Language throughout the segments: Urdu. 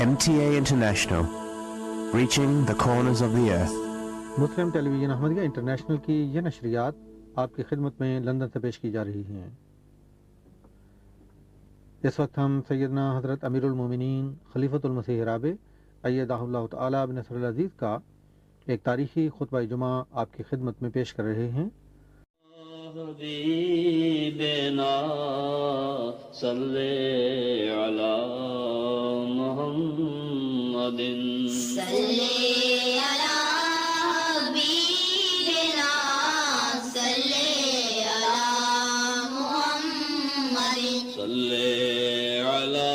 MTA International, reaching the corners of the earth. Muslim television Ahmadiyya international کی یہ نشریات آپ کی خدمت میں لندن سے پیش کی جا رہی ہیں۔ اس وقت ہم سیدنا حضرت امیر المومنین خلیفۃ المسیح رابع ایدہ اللہ تعالی بنصر العزیز کا ایک تاریخی خطبہ جمعہ آپ کی خدمت میں پیش کر رہے ہیں۔ حبیبنا صلی علی محمد صلی علی حبیبنا صلی علی محمد صلی علی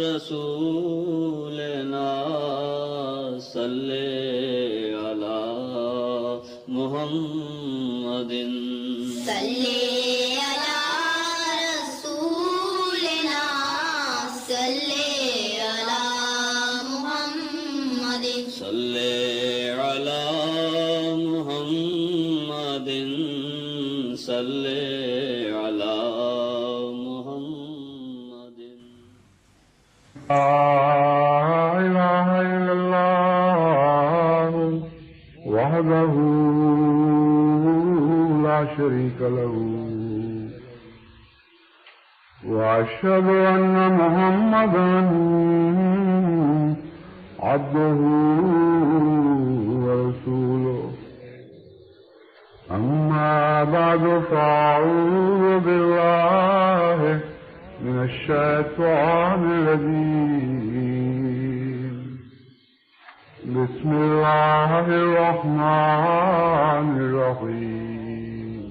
رسولنا صلی علی محمد صلی علی رسولنا صلی علی محمد صلی علی محمد صلی علی محمد لا إله إلا الله وحده لا شريك له وأشهد أن محمدا عبده ورسوله أما بعد فأعوذ بالله من الشيطان الرجيم بسم الله الرحمن الرحيم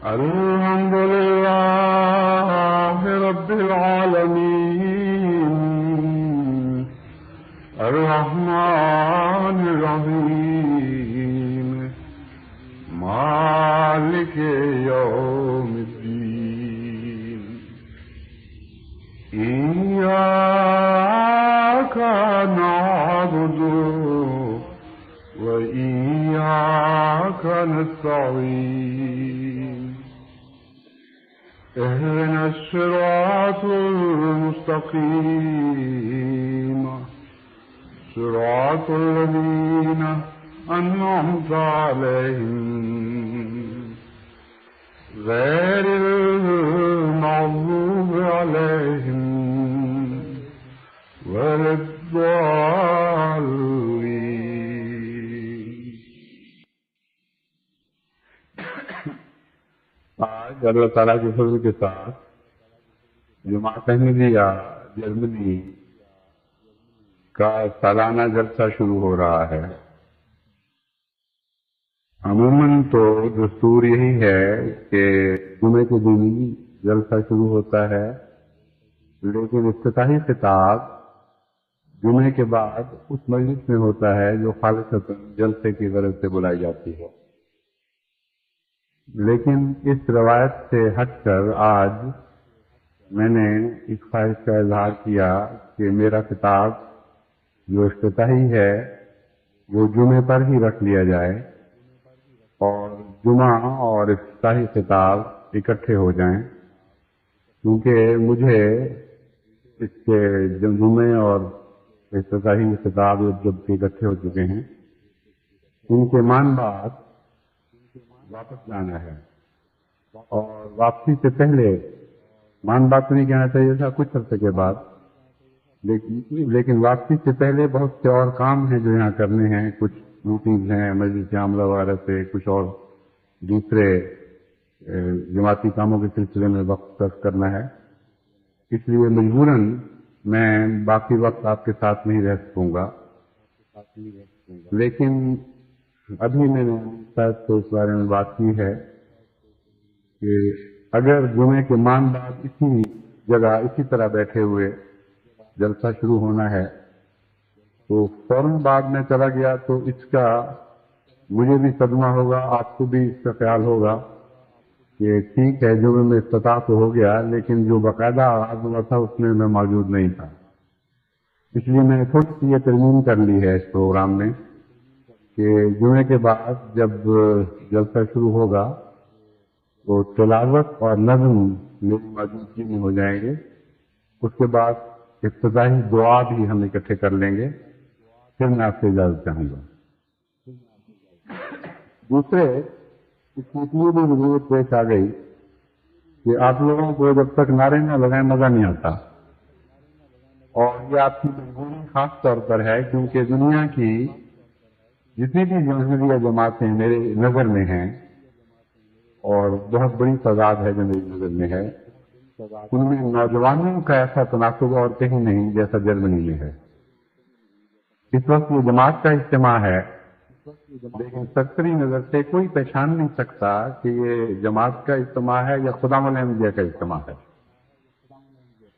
الحمد لله رب العالمين الرحمن الرحيم مالك يوم الدين إياك نعبد وإياك نستعين اهدنا الصراط المستقيم صراط الذين أنعمت عليهم غير المغضوب عليهم ولا الضالين۔ آج اللہ تعالیٰ کے فضل کے ساتھ جماعت احمدیہ جرمنی کا سالانہ جلسہ شروع ہو رہا ہے۔ عموماً تو دستور یہی ہے کہ جمعے کے دن جلسہ شروع ہوتا ہے، لیکن افتتاحی خطاب جمعے کے بعد اس مجلس میں ہوتا ہے جو خالصتاً جلسے کی غرض سے بلائی جاتی ہے۔ لیکن اس روایت سے ہٹ کر آج میں نے اس خواہش کا اظہار کیا کہ میرا خطاب جو افتتاحی ہے وہ جمعے پر ہی رکھ لیا جائے اور جمعہ اور افتتاحی خطاب اکٹھے ہو جائیں، کیونکہ مجھے اس کے جمعے اور افتتاحی خطاب جب اکٹھے ہو چکے ہیں ان کے مان بعد واپس جانا ہے، اور واپسی سے پہلے مان بات تو نہیں کہنا چاہیے تھا، کچھ عرصے کے بعد، لیکن واپسی سے پہلے بہت سے اور کام ہیں جو یہاں کرنے ہیں، کچھ میٹنگز ہیں مجلس عاملہ وغیرہ سے، کچھ اور دوسرے جماعتی کاموں کے سلسلے میں وقت صرف کرنا ہے، اس لیے مجبوراً میں باقی وقت آپ کے ساتھ نہیں رہ سکوں گا۔ لیکن ابھی میں نے شاید تو اس بارے میں بات کی ہے کہ اگر جمعے کے مان بعد اسی جگہ اسی طرح بیٹھے ہوئے جلسہ شروع ہونا ہے تو فوراً بعد میں چلا گیا تو اس کا مجھے بھی صدمہ ہوگا، آپ کو بھی اس کا خیال ہوگا کہ ٹھیک ہے جمعے میں افتتاح تو ہو گیا لیکن جو باقاعدہ آغاز ہوا تھا اس میں موجود نہیں تھا۔ اس لیے میں نے تھوڑی سی یہ ترمیم کر لی ہے اس پروگرام میں کہ جمعے کے بعد جب جلسہ شروع ہوگا تو تلاوت اور نظم میری موجودگی میں ہو جائیں گے، اس کے بعد افتتاحی دعا بھی ہم اکٹھے کر لیں گے، پھر میں آپ سے اجازت چاہوں گا۔ دوسرے، اس کی اتنی بھی ضرورت پیش آ گئی کہ آپ لوگوں کو جب تک نعرے نہ لگائیں مزہ نہیں آتا، اور یہ آپ کی مجبوری خاص طور پر ہے، کیونکہ دنیا کی جتنی بھی جمہوریہ جماعتیں میرے نظر میں ہیں، اور بہت بڑی تعداد ہے جو میری نظر میں ہے، ان میں نوجوانوں کا ایسا تناسب اور کہیں نہیں جیسا جرمنی میں ہے۔ اس وقت یہ جماعت کا اجتماع ہے، لیکن سرسری نظر سے کوئی پہچان نہیں سکتا کہ یہ جماعت کا اجتماع ہے یا خدا الانبیاء کا اجتماع ہے۔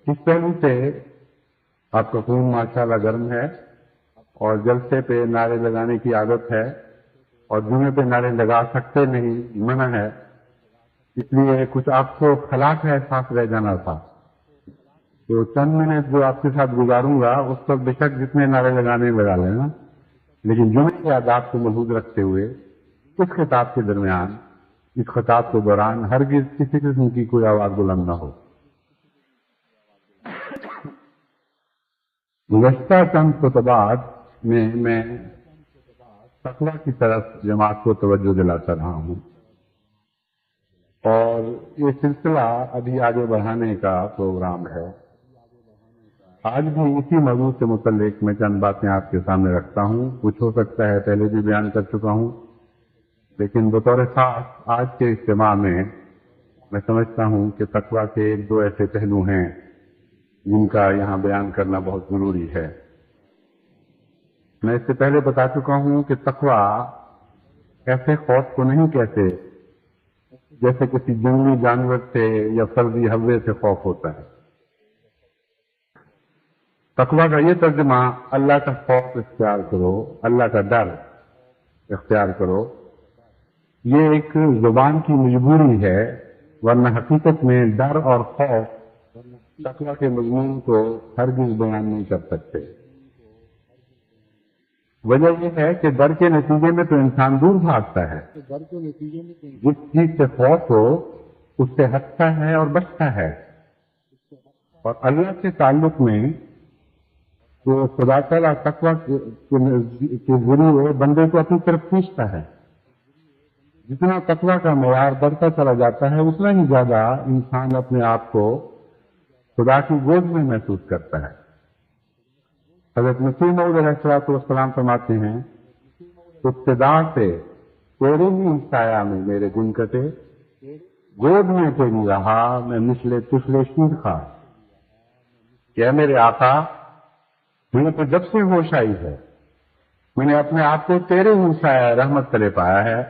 اس پہلو سے آپ کا خون ماشاءاللہ گرم ہے، اور جلسے پہ نعرے لگانے کی عادت ہے، اور جمعے پہ نعرے لگا سکتے نہیں، منع ہے، اس لیے کچھ آپ کو خلا کا احساس رہ جانا تھا۔ تو چند منٹ جو آپ کے ساتھ گزاروں گا اس پر بے شک جتنے نعرے لگانے لگا لینا، لیکن جمعے کے آداب کو ملحوظ رکھتے ہوئے اس خطاب کے درمیان، اس خطاب کے دوران ہرگز کسی قسم کی کوئی آواز بلند نہ ہو۔ گزشتہ چند خطبات میں تقویٰ کی طرف جماعت کو توجہ دلاتا رہا ہوں، اور یہ سلسلہ ابھی آگے بڑھانے کا پروگرام ہے۔ آج بھی اسی موضوع سے متعلق میں چند باتیں آپ کے سامنے رکھتا ہوں، کچھ ہو سکتا ہے پہلے بھی بیان کر چکا ہوں، لیکن بطور خاص آج کے اجتماع میں سمجھتا ہوں کہ تقویٰ کے ایک دو ایسے پہلو ہیں جن کا یہاں بیان کرنا بہت ضروری ہے۔ میں اس سے پہلے بتا چکا ہوں کہ تقویٰ ایسے خوف کو نہیں کہتے جیسے کسی جنگلی جانور سے یا فردی حوے سے خوف ہوتا ہے۔ تقویٰ کا یہ ترجمہ اللہ کا خوف اختیار کرو، اللہ کا ڈر اختیار کرو، یہ ایک زبان کی مجبوری ہے، ورنہ حقیقت میں ڈر اور خوف تقویٰ کے مضمون کو ہرگز بیان نہیں کر سکتے۔ وجہ یہ ہے کہ ڈر کے نتیجے میں تو انسان دور بھاگتا ہے، جس چیز سے خوف ہو اس سے ہٹتا ہے اور بچتا ہے، اور اللہ کے تعلق میں تو خدا تعالیٰ تقویٰ کے ذریعے بندے کو اپنی طرف کھینچتا ہے۔ جتنا تقویٰ کا معیار بڑھتا چلا جاتا ہے اتنا ہی زیادہ انسان اپنے آپ کو خدا کی گود میں محسوس کرتا ہے۔ حضرت مسیح موعود علیہ السلام فرماتے ہیں، ابتدا سے تیرے ہی سایہ میں میرے دن کٹے، گود میں تیری رہا میں مثل طفل شیر خار۔ کیا میرے آقا، مجھے تو جب سے ہوش آئی ہے میں نے اپنے آپ کو تیرے ہی سایہ رحمت تلے پایا ہے،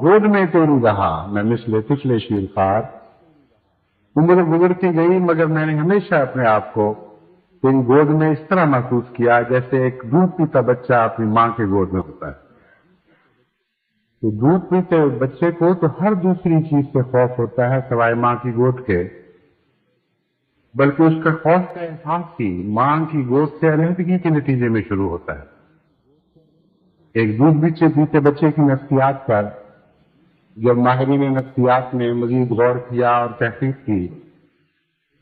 گود میں تیری رہا میں مثل طفل شیر خار۔ عمر گزرتی گئی مگر میں نے ہمیشہ اپنے آپ کو تیری گود میں اس طرح محسوس کیا جیسے ایک دودھ پیتا بچہ اپنی ماں کے گود میں ہوتا ہے۔ تو دودھ پیتے بچے کو تو ہر دوسری چیز سے خوف ہوتا ہے سوائے ماں کی گود کے، بلکہ اس کا خوف کا احساس ہی ماں کی گود سے علیحدگی کے نتیجے میں شروع ہوتا ہے۔ ایک دودھ پیتے بچے کی نفسیات پر جب ماہرین نفسیات نے مزید غور کیا اور تحقیق کی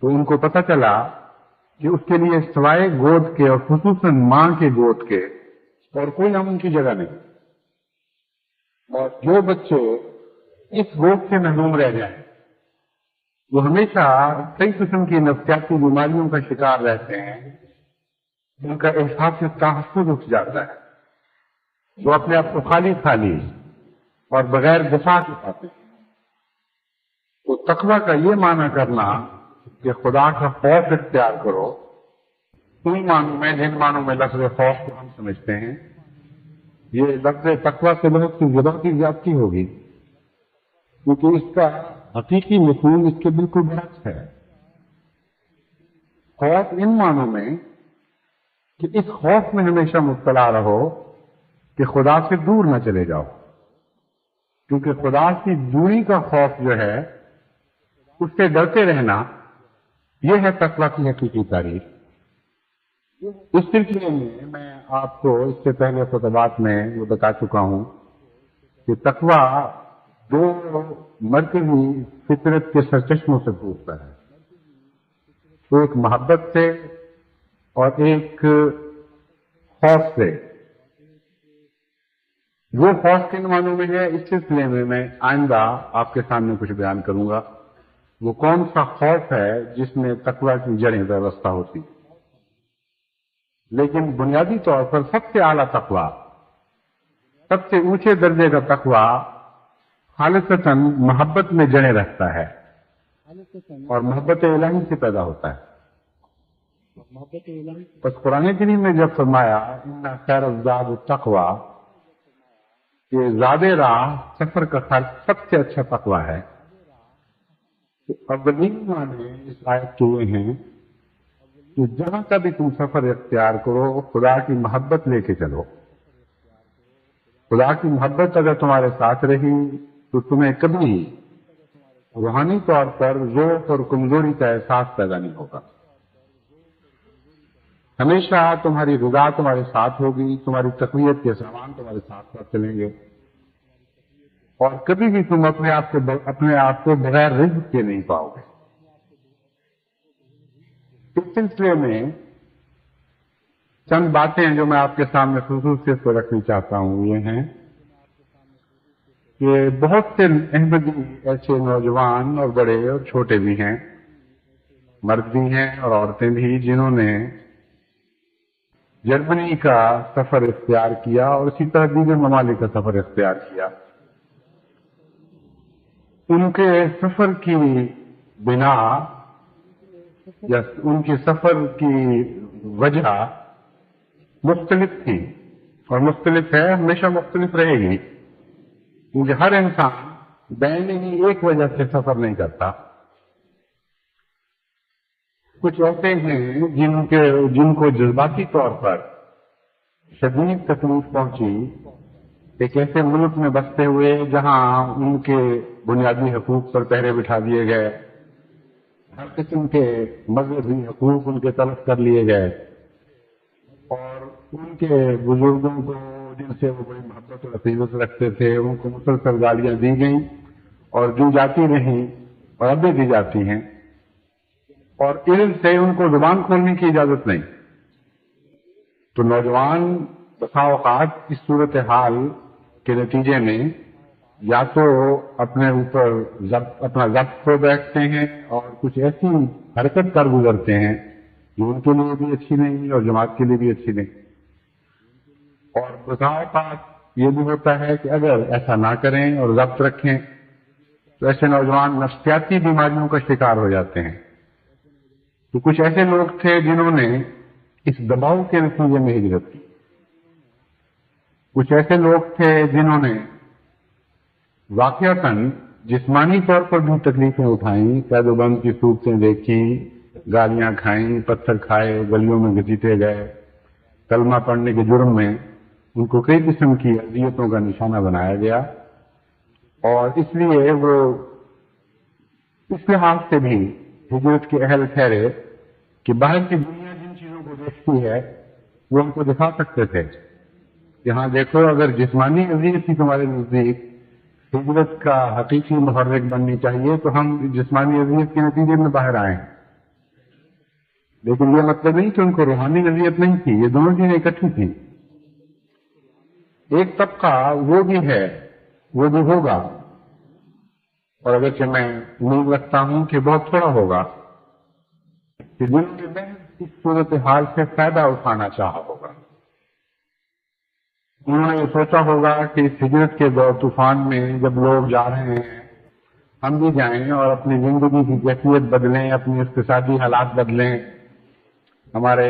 تو ان کو پتہ چلا کہ اس کے لیے سوائے گود کے اور خصوصاً ماں کے گود کے اور کوئی امن کی جگہ نہیں، اور جو بچے اس گود سے محروم رہ جائیں وہ ہمیشہ کئی قسم کی نفسیاتی بیماریوں کا شکار رہتے ہیں، ان کا احساس تحفظ اٹھ جاتا ہے، وہ اپنے آپ کو خالی اور بغیر دفاع کے پاتے ہیں۔ تو تقویٰ کا یہ معنی کرنا کہ خدا کا خوف اختیار کرو، ان معنوں میں جن معنوں میں لفظ خوف کو ہم سمجھتے ہیں، یہ لفظ تقویٰ سے بہت سی ضرورتی زیادتی ہوگی، کیونکہ اس کا حقیقی مفہوم اس کے بالکل برعکس ہے۔ خوف ان معنوں میں کہ اس خوف میں ہمیشہ مبتلا رہو کہ خدا سے دور نہ چلے جاؤ، کیونکہ خدا کی دوری کا خوف جو ہے اس سے ڈرتے رہنا، یہ ہے تقویٰ کی حقیقی تعریف۔ اس سلسلے میں آپ کو اس سے پہلے خطبات میں یہ بتا چکا ہوں کہ تقویٰ دو مرکزی فطرت کے سرچشموں سے پوچھتا ہے۔ ایک محبت سے اور ایک خوف سے. وہ خوف کن معنوں میں ہے اس سلسلے میں آئندہ آپ کے سامنے کچھ بیان کروں گا. وہ کون سا خوف ہے جس میں تقویٰ کی جڑیں وابستہ ہوتی. لیکن بنیادی طور پر سب سے اعلیٰ تقویٰ، سب سے اونچے درجے کا تقویٰ خالصتاً محبت میں جڑیں رکھتا ہے اور محبت الہی سے پیدا ہوتا ہے. بس قرآن کریم میں جب فرمایا ان خیر الزاد التقویٰ، کہ زاد راہ سفر کا خرچ سب سے اچھا تقویٰ ہے، تو اولین معنی اس آیت کے یہ ہیں کہ جہاں کا بھی تم سفر اختیار کرو خدا کی محبت لے کے چلو. خدا کی محبت اگر تمہارے ساتھ رہی تو تمہیں کبھی روحانی طور پر ضعف اور کمزوری کا احساس پیدا نہیں ہوگا. ہمیشہ تمہاری رضا تمہارے ساتھ ہوگی، تمہاری تقویت کے سامان تمہارے ساتھ چلیں گے، اور کبھی بھی تم اپنے آپ کو بغیر رزق کے نہیں پاؤ گے. اس سلسلے میں چند باتیں جو میں آپ کے سامنے خصوصیت کو رکھنی چاہتا ہوں یہ ہیں کہ بہت سے احمدی ایسے نوجوان اور بڑے اور چھوٹے بھی ہیں، مرد بھی ہیں اور عورتیں بھی، جنہوں نے جرمنی کا سفر اختیار کیا اور اسی طرح دیگر ممالک کا سفر اختیار کیا. ان کے سفر کی بنا یا ان کے سفر کی وجہ مختلف تھی اور مختلف ہے، ہمیشہ مختلف رہے گی، کیونکہ ہر انسان بین ہی ایک وجہ سے سفر نہیں کرتا. کچھ ایسے ہیں جن کو جذباتی طور پر شدید تکلیف پہنچی ایک ایسے ملک میں بستے ہوئے جہاں ان کے بنیادی حقوق پر پہرے بٹھا دیے گئے، ہر قسم کے مذہبی حقوق ان کے تلف کر لیے گئے، اور ان کے بزرگوں کو جن سے وہ بڑی محبت اور عقیدت رکھتے تھے ان کو مسلسل گالیاں دی گئیں اور دی جاتی رہیں اور اب بھی دی جاتی ہیں، اور علم سے ان کو زبان کھولنے کی اجازت نہیں. تو نوجوان بسا اوقات اس صورتحال کے نتیجے میں یا تو اپنے اوپر اپنا ضبط کھو بیٹھتے ہیں اور کچھ ایسی حرکت کر گزرتے ہیں جو ان کے لیے بھی اچھی نہیں اور جماعت کے لیے بھی اچھی نہیں. اور بسا اوقات یہ بھی ہوتا ہے کہ اگر ایسا نہ کریں اور ضبط رکھیں تو ایسے نوجوان نفسیاتی بیماریوں کا شکار ہو جاتے ہیں. تو کچھ ایسے لوگ تھے جنہوں نے اس دباؤ کے نتیجے میں ہجرت کی. کچھ ایسے لوگ تھے جنہوں نے واقعتاً جسمانی طور پر بھی تکلیفیں اٹھائیں، قید و بند کی صورتیں دیکھی، گالیاں کھائیں، پتھر کھائے، گلیوں میں گھسیٹے گئے. کلمہ پڑھنے کے جرم میں ان کو کئی قسم کی اذیتوں کا نشانہ بنایا گیا، اور اس لیے وہ اس لحاظ سے بھی ہجرت کے اہل ٹھہرے کہ باہر کی دنیا جن چیزوں کو دیکھتی ہے وہ ان کو دکھا سکتے تھے کہ ہاں دیکھو، اگر جسمانی اذیت ہی تمہارے نزدیک ہجرت کا حقیقی محرک بننی چاہیے تو ہم جسمانی اذیت کے نتیجے میں باہر آئے ہیں. لیکن یہ مطلب نہیں کہ ان کو روحانی اذیت نہیں تھی، یہ دونوں چیزیں اکٹھی تھیں. ایک طبقہ وہ بھی ہے، وہ بھی ہوگا، اور اگرچہ میں امید رکھتا ہوں کہ بہت تھوڑا ہوگا، کہ جنہوں نے محض اس صورتحال سے فائدہ اٹھانا چاہا ہوگا. انہوں نے یہ سوچا ہوگا کہ اس ہجرت کے دور طوفان میں جب لوگ جا رہے ہیں ہم بھی جائیں اور اپنی زندگی کی کیفیت بدلیں، اپنی اقتصادی حالات بدلیں، ہمارے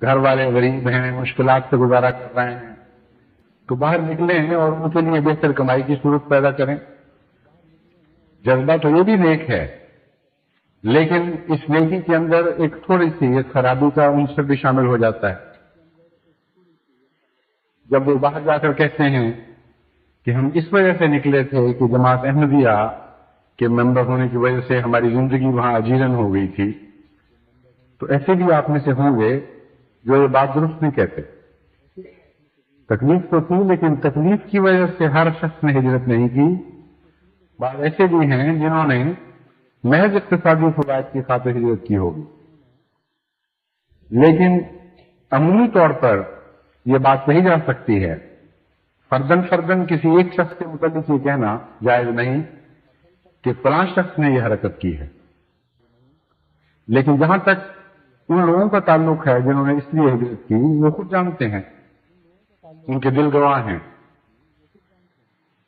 گھر والے غریب ہیں، مشکلات سے گزارا کر رہے ہیں، تو باہر نکلیں اور ان کے لیے بہتر کمائی کی صورت پیدا کریں. جذبہ تو یہ بھی نیک ہے، لیکن اس نیکی کے اندر ایک تھوڑی سی خرابی کا عنصر بھی شامل ہو جاتا ہے. جب وہ باہر جا کر کہتے ہیں کہ ہم اس وجہ سے نکلے تھے کہ جماعت احمدیہ کے ممبر ہونے کی وجہ سے ہماری زندگی وہاں اجیرن ہو گئی تھی، تو ایسے بھی آپ میں سے ہوں گے جو یہ بات درست نہیں کہتے. تکلیف تو تھی، لیکن تکلیف کی وجہ سے ہر شخص نے ہجرت نہیں کی. بعض ایسے بھی ہیں جنہوں نے محض اقتصادی فوائد کی خاطر ہجرت کی ہوگی. لیکن عمومی طور پر یہ بات کہی جا سکتی ہے، فردن کسی ایک شخص کے متعلق یہ کہنا جائز نہیں کہ فلاں شخص نے یہ حرکت کی ہے، لیکن جہاں تک ان لوگوں کا تعلق ہے جنہوں نے اس لیے ہجرت کی، وہ خود جانتے ہیں، ان کے دل گواہ ہیں،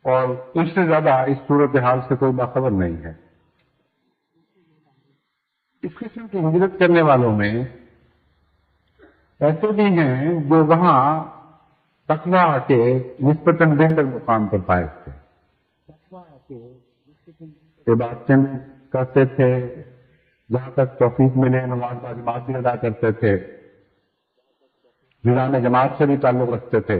اور ان سے زیادہ اس صورتحال سے کوئی باخبر نہیں ہے۔ اس قسم کی ہجرت کرنے والوں میں ایسے بھی ہیں جو وہاں تقویٰ کے نسبتاً بہتر مقام پر فائز تھے، عبادتیں کرتے تھے، جہاں تک توفیق ملے نماز باجماعت بھی ادا کرتے تھے، نظام جماعت سے بھی تعلق رکھتے تھے،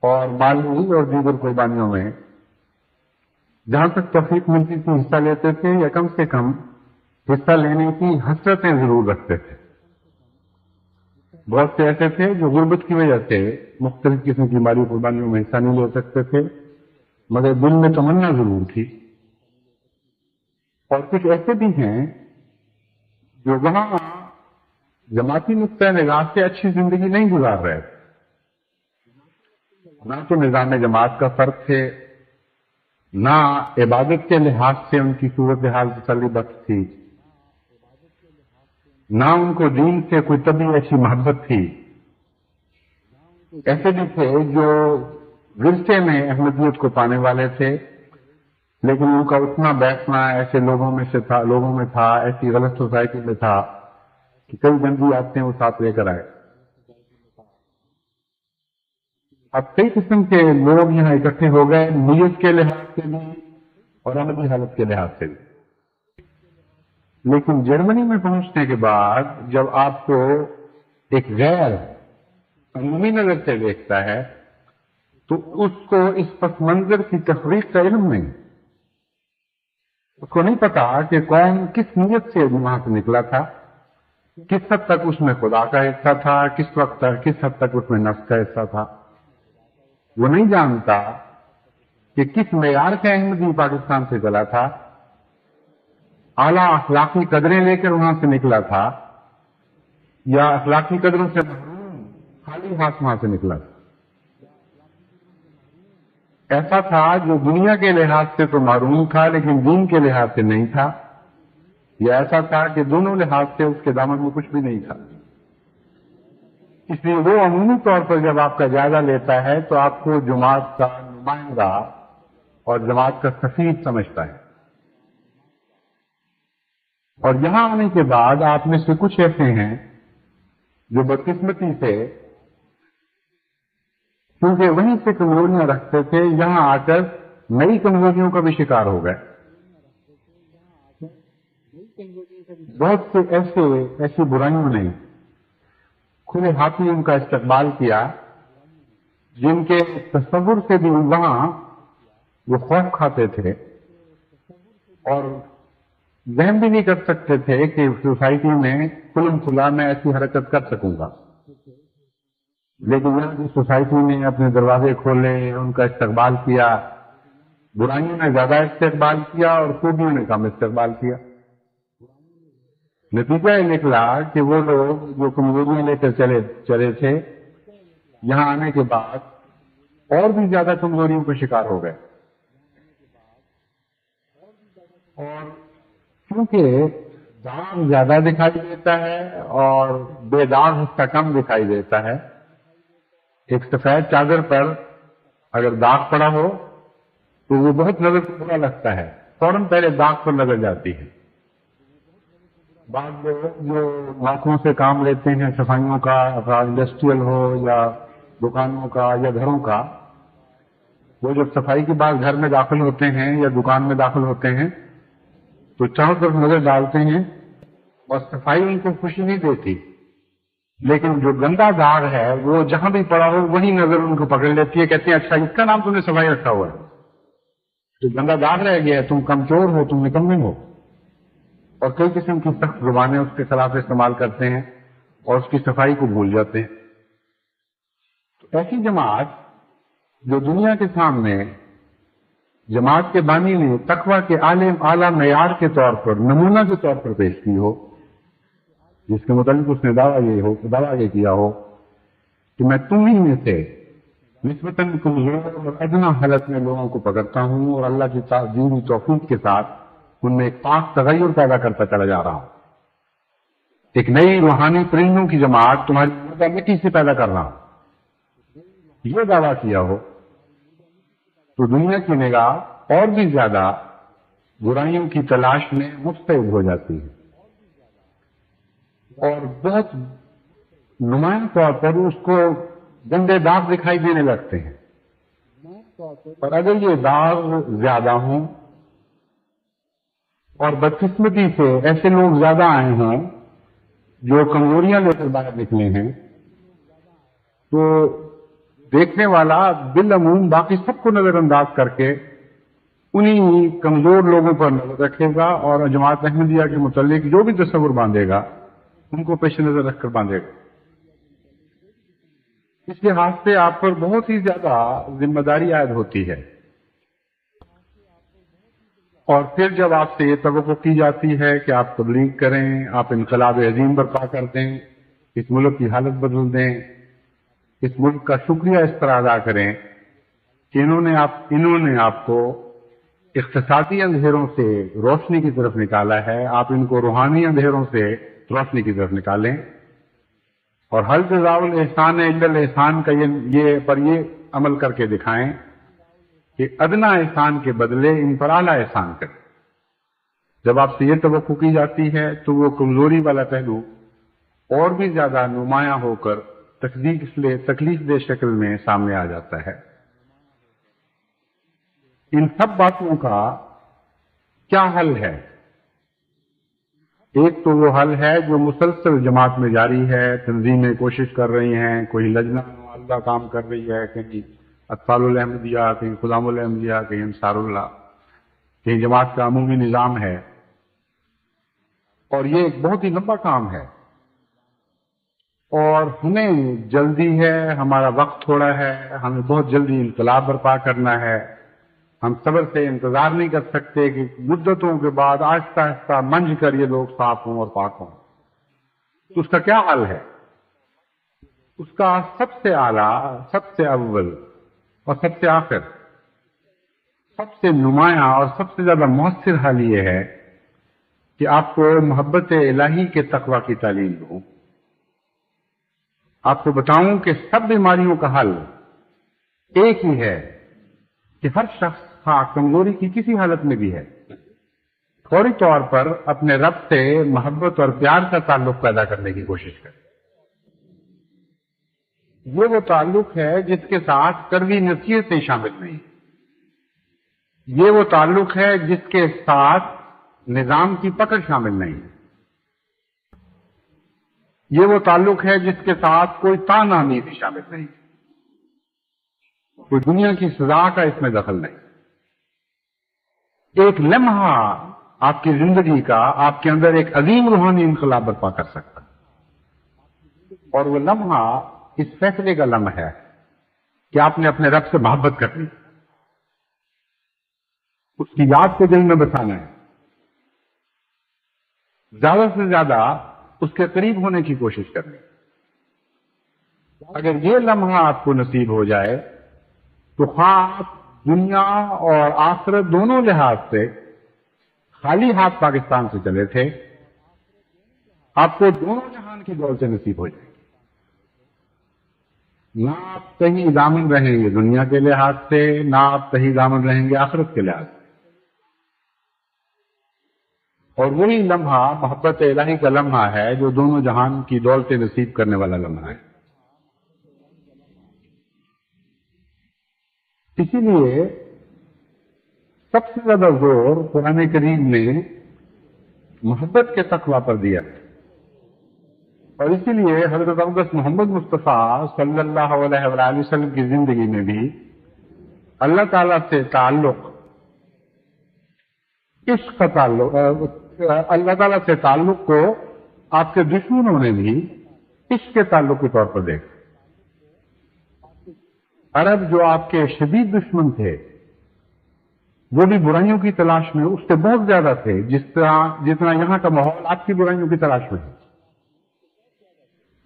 اور مالی اور دیگر قربانیوں میں جہاں تک توفیق ملتی تھی حصہ لیتے تھے، یا کم سے کم حصہ لینے کی حسرتیں ضرور رکھتے تھے۔ بہت سے ایسے تھے جو غربت کی وجہ سے مختلف قسم کی مالی قربانیوں میں حصہ نہیں لے سکتے تھے، مگر دل میں تمنا ضرور تھی، اور کچھ ایسے بھی ہیں جو وہاں جماعتی نقطۂ نگاہ سے اچھی زندگی نہیں گزار رہے تھے، نہ تو نظام جماعت کا فرق ہے، نہ عبادت کے لحاظ سے ان کی صورتحال تسلی بخش تھی، نہ ان کو دین سے کوئی طبی ایسی محبت تھی۔ ایسے بھی تھے جو ورثے میں احمدیت کو پانے والے تھے، لیکن ان کا اٹھنا بیٹھنا ایسے لوگوں میں تھا، ایسی غلط سوسائٹی میں تھا کہ کئی گندی عادتیں وہ ساتھ لے کر آئے۔ اب کئی قسم کے لوگ یہاں اکٹھے ہو گئے، نیت کے لحاظ سے بھی اور عملی حالت کے لحاظ سے بھی، لیکن جرمنی میں پہنچنے کے بعد جب آپ کو ایک غیر عمومی نظر سے دیکھتا ہے تو اس کو اس پس منظر کی تفریق کا علم نہیں، اس کو نہیں پتا کہ کون کس نیت سے وہاں سے نکلا تھا، کس حد تک اس میں خدا کا حصہ تھا، کس حد تک اس میں نفس کا حصہ تھا۔ وہ نہیں جانتا کہ کس معیار کا احمدی پاکستان سے چلا تھا، اعلیٰ اخلاقی قدریں لے کر وہاں سے نکلا تھا، یا اخلاقی قدروں سے محروم خالی ہاتھ وہاں سے نکلا تھا۔ ایسا تھا جو دنیا کے لحاظ سے تو محروم تھا لیکن دین کے لحاظ سے نہیں تھا، یا ایسا تھا کہ دونوں لحاظ سے اس کے دامن میں کچھ بھی نہیں تھا۔ اس لیے وہ عمومی طور پر جب آپ کا جائزہ لیتا ہے تو آپ کو جماعت کا نمائندہ اور جماعت کا سفیر سمجھتا ہے، اور یہاں آنے کے بعد آپ میں سے کچھ ایسے ہیں جو بدقسمتی سے کیونکہ وہیں سے کمزوریاں رکھتے تھے، یہاں آ کر نئی کمزوریوں کا بھی شکار ہو گئے۔ بہت سے ایسی برائیوں نے کھلے ہاتھی ان کا استقبال کیا جن کے تصور سے بھی وہاں وہ خوف کھاتے تھے، اور ذہن بھی نہیں کر سکتے تھے کہ سوسائٹی میں کھلم کھلا میں ایسی حرکت کر سکوں گا، لیکن یہاں کی سوسائٹی نے اپنے دروازے کھولے، ان کا استقبال کیا، برائیوں نے زیادہ استقبال کیا اور خوبیوں نے کم استقبال کیا۔ نتیجہ یہ نکلا کہ وہ لوگ جو کمزوریاں لے کر چلے تھے، یہاں آنے کے بعد اور بھی زیادہ کمزوریوں کا شکار ہو گئے، اور کیونکہ داغ زیادہ دکھائی دیتا ہے اور بے داغ حصہ کم دکھائی دیتا ہے، ایک سفید چادر پر اگر داغ پڑا ہو تو وہ بہت نظر کو برا لگتا ہے، فوراً پہلے داغ پر نظر جاتی ہے۔ بعض لوگ جو ناخنوں سے کام لیتے ہیں صفائیوں کا، انڈسٹریل ہو یا دکانوں کا یا گھروں کا، وہ جب صفائی کے بعد گھر میں داخل ہوتے ہیں یا دکان میں داخل ہوتے ہیں تو چاروں طرف نظر ڈالتے ہیں، اور صفائی ان کو خوشی نہیں دیتی، لیکن جو گندا داغ ہے وہ جہاں بھی پڑا ہو وہی نظر ان کو پکڑ لیتی ہے، کہتے ہیں اچھا اس کا نام تم نے صفائی رکھا ہوا ہے، تو گندا داغ رہ گیا ہے، تم کمزور ہو، تم نکمے ہو، اور کئی قسم کی سخت زبانیں اس کے خلاف استعمال کرتے ہیں اور اس کی صفائی کو بھول جاتے ہیں۔ تو ایسی جماعت جو دنیا کے سامنے جماعت کے بانی نے تقویٰ کے اعلیٰ معیار کے طور پر، نمونہ کے طور پر پیش کی ہو، جس کے متعلق اس نے دعویٰ یہ کیا ہو کہ میں تم ہی میں سے نسبتاً کمزور اور ادنا حالت میں لوگوں کو پکڑتا ہوں اور اللہ کی دی ہوئی توفیق کے ساتھ ان میں ایک پاک تغیر پیدا کرتا چلا جا رہا ہوں. ایک نئی روحانی پرندوں کی جماعت تمہاری مردہ مٹی سے پیدا کر رہا ہوں. یہ دعویٰ کیا ہو تو دنیا کی نگاہ اور بھی زیادہ برائیوں کی تلاش میں مستعد ہو جاتی ہے اور بہت نمایاں طور پر اس کو گندے داغ دکھائی دینے لگتے ہیں. اور اگر یہ داغ زیادہ ہوں اور بدقسمتی سے ایسے لوگ زیادہ آئے ہوں جو کمزوریاں لے کر باہر نکلے ہیں تو دیکھنے والا بالعموم باقی سب کو نظر انداز کر کے انہی کمزور لوگوں پر نظر رکھے گا اور جماعت احمدیہ کے متعلق جو بھی تصور باندھے گا ان کو پیش نظر رکھ کر باندھے گا. اس لحاظ سے آپ پر بہت ہی زیادہ ذمہ داری عائد ہوتی ہے. اور پھر جب آپ سے یہ توقع کی جاتی ہے کہ آپ تبلیغ کریں، آپ انقلاب عظیم برپا کر دیں، اس ملک کی حالت بدل دیں، اس ملک کا شکریہ اس طرح ادا کریں کہ انہوں نے آپ کو اقتصادی اندھیروں سے روشنی کی طرف نکالا ہے، آپ ان کو روحانی اندھیروں سے روشنی کی طرف نکالیں. اور حل جزاء الاحسان الا الاحسان کا یہ عمل کر کے دکھائیں کہ ادنا احسان کے بدلے ان پر اعلیٰ احسان کریں. جب آپ سے یہ توقع کی جاتی ہے تو وہ کمزوری والا پہلو اور بھی زیادہ نمایاں ہو کر تکلیف دہ شکل میں سامنے آ جاتا ہے. ان سب باتوں کا کیا حل ہے؟ ایک تو وہ حل ہے جو مسلسل جماعت میں جاری ہے، تنظیمیں کوشش کر رہی ہیں، کوئی لجنہ معاہدہ کام کر رہی ہے، کہیں اطفال الاحمدیہ، کہیں خدام الاحمدیہ، کہیں انصار اللہ، کہیں جماعت کا عمومی نظام ہے. اور یہ ایک بہت ہی لمبا کام ہے اور ہمیں جلدی ہے، ہمارا وقت تھوڑا ہے، ہمیں بہت جلدی انقلاب برپا کرنا ہے. ہم صبر سے انتظار نہیں کر سکتے کہ مدتوں کے بعد آہستہ آہستہ منج کر یہ لوگ صاف ہوں اور پاک ہوں. تو اس کا کیا حل ہے؟ اس کا سب سے اعلیٰ، سب سے اول اور سب سے آخر، سب سے نمایاں اور سب سے زیادہ مؤثر حل یہ ہے کہ آپ کو محبت الہی کے تقوی کی تعلیم دوں. آپ کو بتاؤں کہ سب بیماریوں کا حل ایک ہی ہے کہ ہر شخص کمزوری کی کسی حالت میں بھی ہے فوری طور پر اپنے رب سے محبت اور پیار کا تعلق پیدا کرنے کی کوشش کرے. یہ وہ تعلق ہے جس کے ساتھ کڑوی نصیحتیں شامل نہیں. یہ وہ تعلق ہے جس کے ساتھ نظام کی پکڑ شامل نہیں. یہ وہ تعلق ہے جس کے ساتھ کوئی تانامی بھی شامل نہیں، کوئی دنیا کی سزا کا اس میں دخل نہیں. ایک لمحہ آپ کی زندگی کا آپ کے اندر ایک عظیم روحانی انقلاب برپا کر سکتا ہے، اور وہ لمحہ اس فیصلے کا لمحہ ہے کہ آپ نے اپنے رب سے محبت کرنی، اس کی یاد کو دل میں بسانا ہے، زیادہ سے زیادہ اس کے قریب ہونے کی کوشش کرنی. اگر یہ لمحہ آپ کو نصیب ہو جائے تو خواہ آپ دنیا اور آخرت دونوں لحاظ سے خالی ہاتھ پاکستان سے چلے تھے، آپ کو دونوں جہان کی دولتیں نصیب ہو جائیں گی. نہ آپ کہیں دامن رہیں گے دنیا کے لحاظ سے، نہ آپ کہیں دامن رہیں گے آخرت کے لحاظ سے. اور وہی لمحہ محبت الہی کا لمحہ ہے جو دونوں جہان کی دولتیں نصیب کرنے والا لمحہ ہے. اسی لیے سب سے زیادہ زور قرآن کریم نے محبت کے تقویٰ پر دیا ہے، اور اسی لیے حضرت اقدس محمد مصطفیٰ صلی اللہ علیہ وآلہ وسلم کی زندگی میں بھی اللہ تعالیٰ سے تعلق، عشق کا تعلق، اللہ تعالیٰ سے تعلق کو آپ کے دشمنوں نے بھی عشق کے تعلق کے طور پر دیکھا. عرب جو آپ کے شدید دشمن تھے وہ بھی برائیوں کی تلاش میں اس سے بہت زیادہ تھے جتنا یہاں کا ماحول آپ کی برائیوں کی تلاش میں ہے.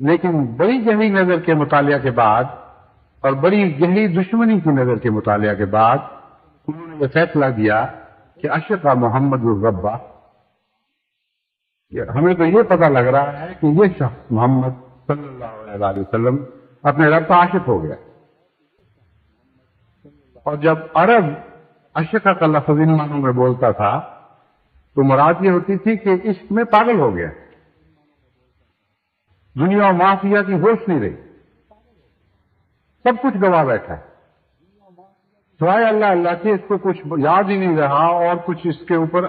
لیکن بڑی گہری نظر کے مطالعہ کے بعد اور بڑی گہری دشمنی کی نظر کے مطالعہ کے بعد انہوں نے یہ فیصلہ کیا کہ اشقا محمد الربا، ہمیں تو یہ پتہ لگ رہا ہے کہ یہ شخص محمد صلی اللہ علیہ وسلم اپنے رب کا عاشق ہو گیا. اور جب عرب اشقا کا لفظ ان معنوں میں بولتا تھا تو مراد یہ ہوتی تھی کہ عشق میں پاگل ہو گیا، دنیا و معافیہ کی ہوش نہیں رہی، سب کچھ گوا بیٹھا ہے، سوائے اللہ اللہ کے اس کو کچھ یاد ہی نہیں رہا اور کچھ اس کے اوپر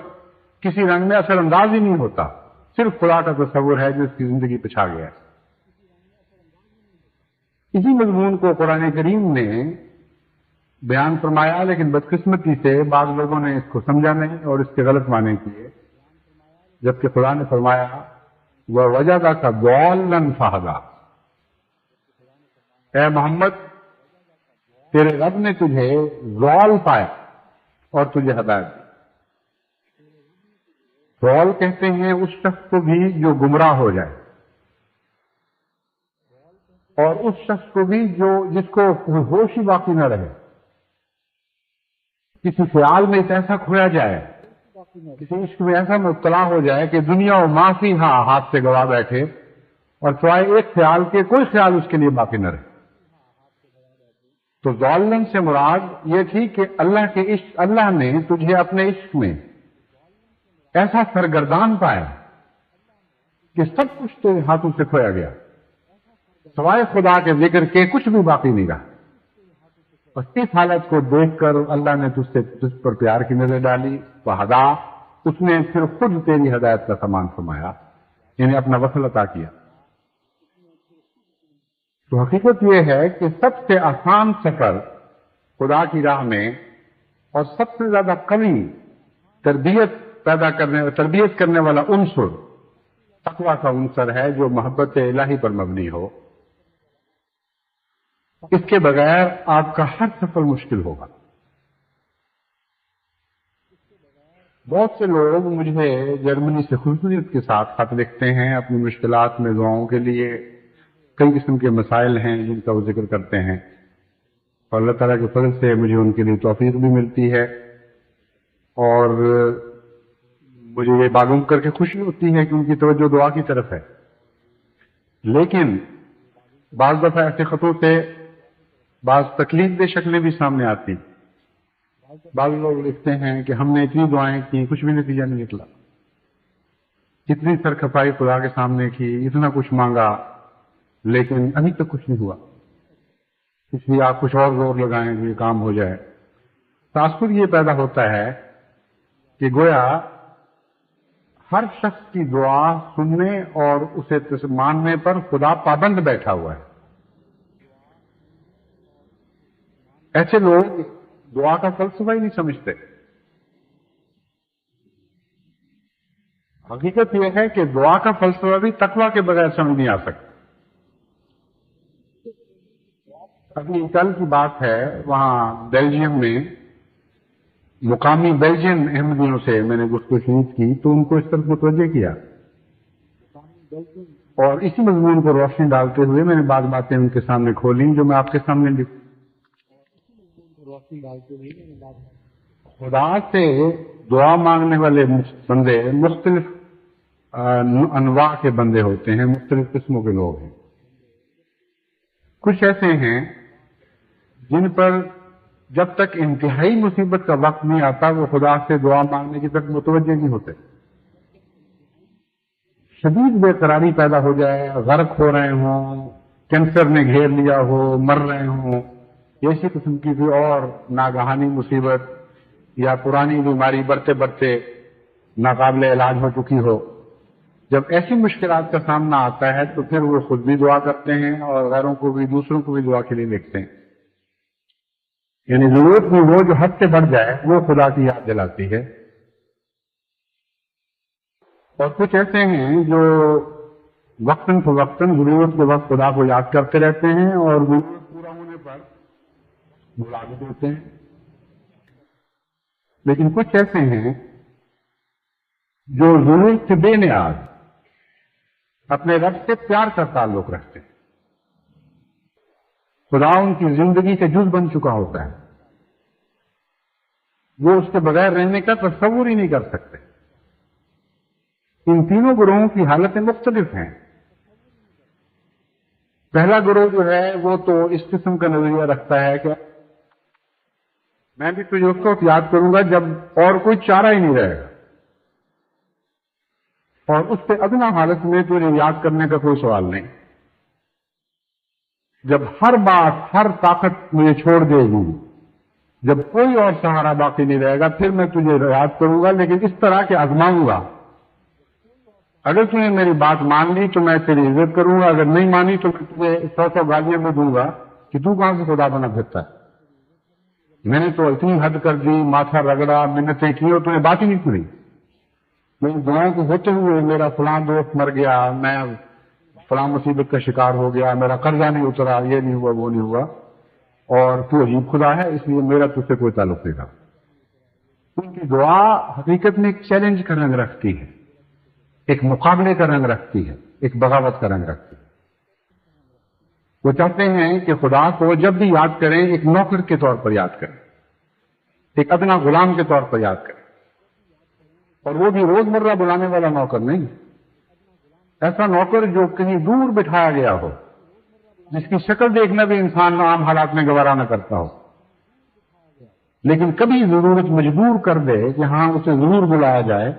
کسی رنگ میں اثر انداز ہی نہیں ہوتا، صرف خدا کا تصور ہے جو اس کی زندگی پہ چھا گیا ہے. اسی مضمون کو قرآن کریم نے بیان فرمایا، لیکن بدقسمتی سے بعض لوگوں نے اس کو سمجھا نہیں اور اس کے غلط معنی کیے، جبکہ خدا نے فرمایا وَوَجَدَكَ ضَالًّا فَهَدَىٰ، اے محمد تیرے رب نے تجھے ضال پایا اور تجھے ہدایت دی. ضال کہتے ہیں اس شخص کو بھی جو گمراہ ہو جائے، اور اس شخص کو بھی جس کو ہوش ہی باقی نہ رہے، کسی خیال میں ایسا کھویا جائے، کسی عشق میں ایسا مبتلا ہو جائے کہ دنیا و ما فیہا ہاتھ سے گوا بیٹھے اور سوائے ایک خیال کے کوئی خیال اس کے لیے باقی نہ رہے. تو ضالن سے مراد یہ تھی کہ اللہ نے تجھے اپنے عشق میں ایسا سرگردان پایا کہ سب کچھ تیرے ہاتھوں سے کھویا گیا، سوائے خدا کے ذکر کے کچھ بھی باقی نہیں رہا. بس اس حالت کو دیکھ کر اللہ نے تجھ پر پیار کی نظر ڈالی، فہدا، اس نے پھر خود تیری ہدایت کا سامان فرمایا، یعنی اپنا وصل عطا کیا. تو حقیقت یہ ہے کہ سب سے آسان سفر خدا کی راہ میں اور سب سے زیادہ قوی تربیت کرنے والا عنصر تقویٰ کا عنصر ہے، جو محبت الہی پر مبنی ہو. اس کے بغیر آپ کا ہر سفر مشکل ہوگا. بہت سے لوگ مجھے جرمنی سے خصوصیت کے ساتھ خط لکھتے ہیں اپنی مشکلات میں دعاؤں کے لیے. کئی قسم کے مسائل ہیں جن کا وہ ذکر کرتے ہیں، اور اللہ تعالیٰ کے فضل سے مجھے ان کے لیے توفیق بھی ملتی ہے، اور مجھے یہ معلوم کر کے خوشی ہوتی ہے کہ ان کی توجہ دعا کی طرف ہے. لیکن بعض دفعہ ایسے خطوں سے بعض تکلیف دہ شکلیں بھی سامنے آتی. بعض لوگ لکھتے ہیں کہ ہم نے اتنی دعائیں کی، کچھ بھی نتیجہ نہیں نکلا، اتنی سرخپائی خدا کے سامنے کی، اتنا کچھ مانگا، لیکن ابھی تک کچھ نہیں ہوا، اس لیے آپ کچھ اور زور لگائیں کہ یہ کام ہو جائے. تاثر یہ پیدا ہوتا ہے کہ گویا ہر شخص کی دعا سننے اور اسے ماننے پر خدا پابند بیٹھا ہوا ہے. ایسے لوگ دعا کا فلسفہ ہی نہیں سمجھتے. حقیقت یہ ہے کہ دعا کا فلسفہ بھی تقویٰ کے بغیر سمجھ نہیں آ سکتا. ابھی کل کی بات ہے، وہاں بیلجیم میں مقامی بیلجین احمدیوں سے میں نے گفتگو شنید کی تو ان کو اس طرف متوجہ کیا، اور اسی مضمون کو روشنی ڈالتے ہوئے میں نے بعض باتیں ان کے سامنے کھولی جو میں آپ کے سامنے خدا سے دعا مانگنے والے بندے مختلف انواع کے بندے ہوتے ہیں، مختلف قسموں کے لوگ ہیں. کچھ ایسے ہیں جن پر جب تک انتہائی مصیبت کا وقت نہیں آتا وہ خدا سے دعا مانگنے کی طرف متوجہ نہیں ہوتے. شدید بے قراری پیدا ہو جائے، غرق ہو رہے ہوں، کینسر نے گھیر لیا ہو، مر رہے ہوں، ایسی قسم کی کوئی اور ناگہانی مصیبت یا پرانی بیماری بڑھتے بڑھتے ناقابل علاج ہو چکی ہو، جب ایسی مشکلات کا سامنا آتا ہے تو پھر وہ خود بھی دعا کرتے ہیں اور غیروں کو بھی، دوسروں کو بھی دعا کے لیے لکھتے ہیں. یعنی ضرورت میں وہ جو حد سے بڑھ جائے وہ خدا کی یاد دلاتی ہے. اور کچھ ایسے ہیں جو وقتاً فوقتاً ضرورت کے وقت خدا کو یاد کرتے رہتے ہیں اور ضرورت پورا ہونے پر بلا بھی دیتے ہیں. لیکن کچھ ایسے ہیں جو ضرورت سے بے نیاز اپنے رب سے پیار کا تعلق رکھتے ہیں. خدا ان کی زندگی کا جز بن چکا ہوتا ہے. وہ اس کے بغیر رہنے کا تصور ہی نہیں کر سکتے. ان تینوں گروہوں کی حالتیں مختلف ہیں. پہلا گروہ جو ہے وہ تو اس قسم کا نظریہ رکھتا ہے کہ میں بھی تجھے اس وقت یاد کروں گا جب اور کوئی چارہ ہی نہیں رہے گا، اور اس سے ادنا حالت میں تجھے یاد کرنے کا کوئی سوال نہیں. جب ہر بات، ہر طاقت مجھے چھوڑ دے گی، جب کوئی اور سہارا باقی نہیں رہے گا، پھر میں تجھے یاد کروں گا، لیکن اس طرح کہ آزماؤں گا. اگر تم نے میری بات مان لی تو میں تیری عزت کروں گا، اگر نہیں مانی تو میں تجھے 100 گالیاں میں دوں گا کہ تو کہاں سے خدا بنا پھرتا ہے. میں نے تو اتنی حد کر دی، ماتھا رگڑا، منتیں کی، اور تم نے بات ہی نہیں سنی. میری دعاؤں کو ہوتے ہوئے میرا فلاں دوست مر گیا، میں فلاں مصیبت کا شکار ہو گیا، میرا قرضہ نہیں اترا، یہ نہیں ہوا، وہ نہیں ہوا، اور تو عجیب خدا ہے، اس لیے میرا تجھ سے کوئی تعلق نہیں تھا. ان کی دعا حقیقت میں ایک چیلنج کا رنگ رکھتی ہے، ایک مقابلے کا رنگ رکھتی ہے، ایک بغاوت کا رنگ رکھتی ہے. وہ چاہتے ہیں کہ خدا کو جب بھی یاد کریں ایک نوکر کے طور پر یاد کریں، ایک ادنا غلام کے طور پر یاد کریں، اور وہ بھی روزمرہ بلانے والا نوکر نہیں، ایسا نوکر جو کہیں دور بٹھایا گیا ہو، جس کی شکل دیکھنا بھی انسان عام حالات میں گوارا نہ کرتا ہو، لیکن کبھی ضرورت مجبور کر دے کہ ہاں اسے ضرور بلایا جائے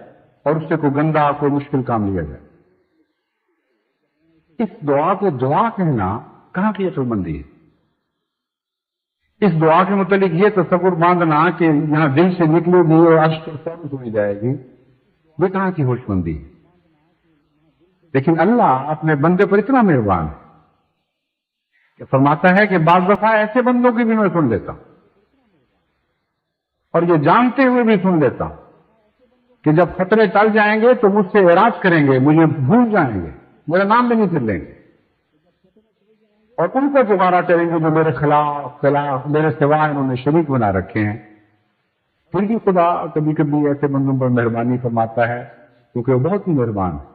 اور اس سے کوئی گندا، کوئی مشکل کام لیا جائے. اس دعا کو دعا کہنا کہاں کی عقل مندی ہے؟ اس دعا کے متعلق یہ تصور باندھنا کہ یہاں دل سے نکلے گی اور عرش پر فوراً سنی جائے گی، وہ کہاں کی ہوش مندی ہے؟ لیکن اللہ اپنے بندے پر اتنا مہربان ہے کہ فرماتا ہے کہ بعض دفعہ ایسے بندوں کی بھی میں سن لیتا ہوں، اور یہ جانتے ہوئے بھی سن لیتا ہوں کہ جب خطرے ٹل جائیں گے تو مجھ سے اعراض کریں گے، مجھے بھول جائیں گے، میرا نام بھی نہیں پھر لیں گے، اور ان کو دوبارہ کریں گے جو میرے خلاف میرے سوا انہوں نے شریک بنا رکھے ہیں. پھر بھی خدا کبھی کبھی ایسے بندوں پر مہربانی فرماتا ہے کیونکہ وہ بہت ہی مہربان ہے.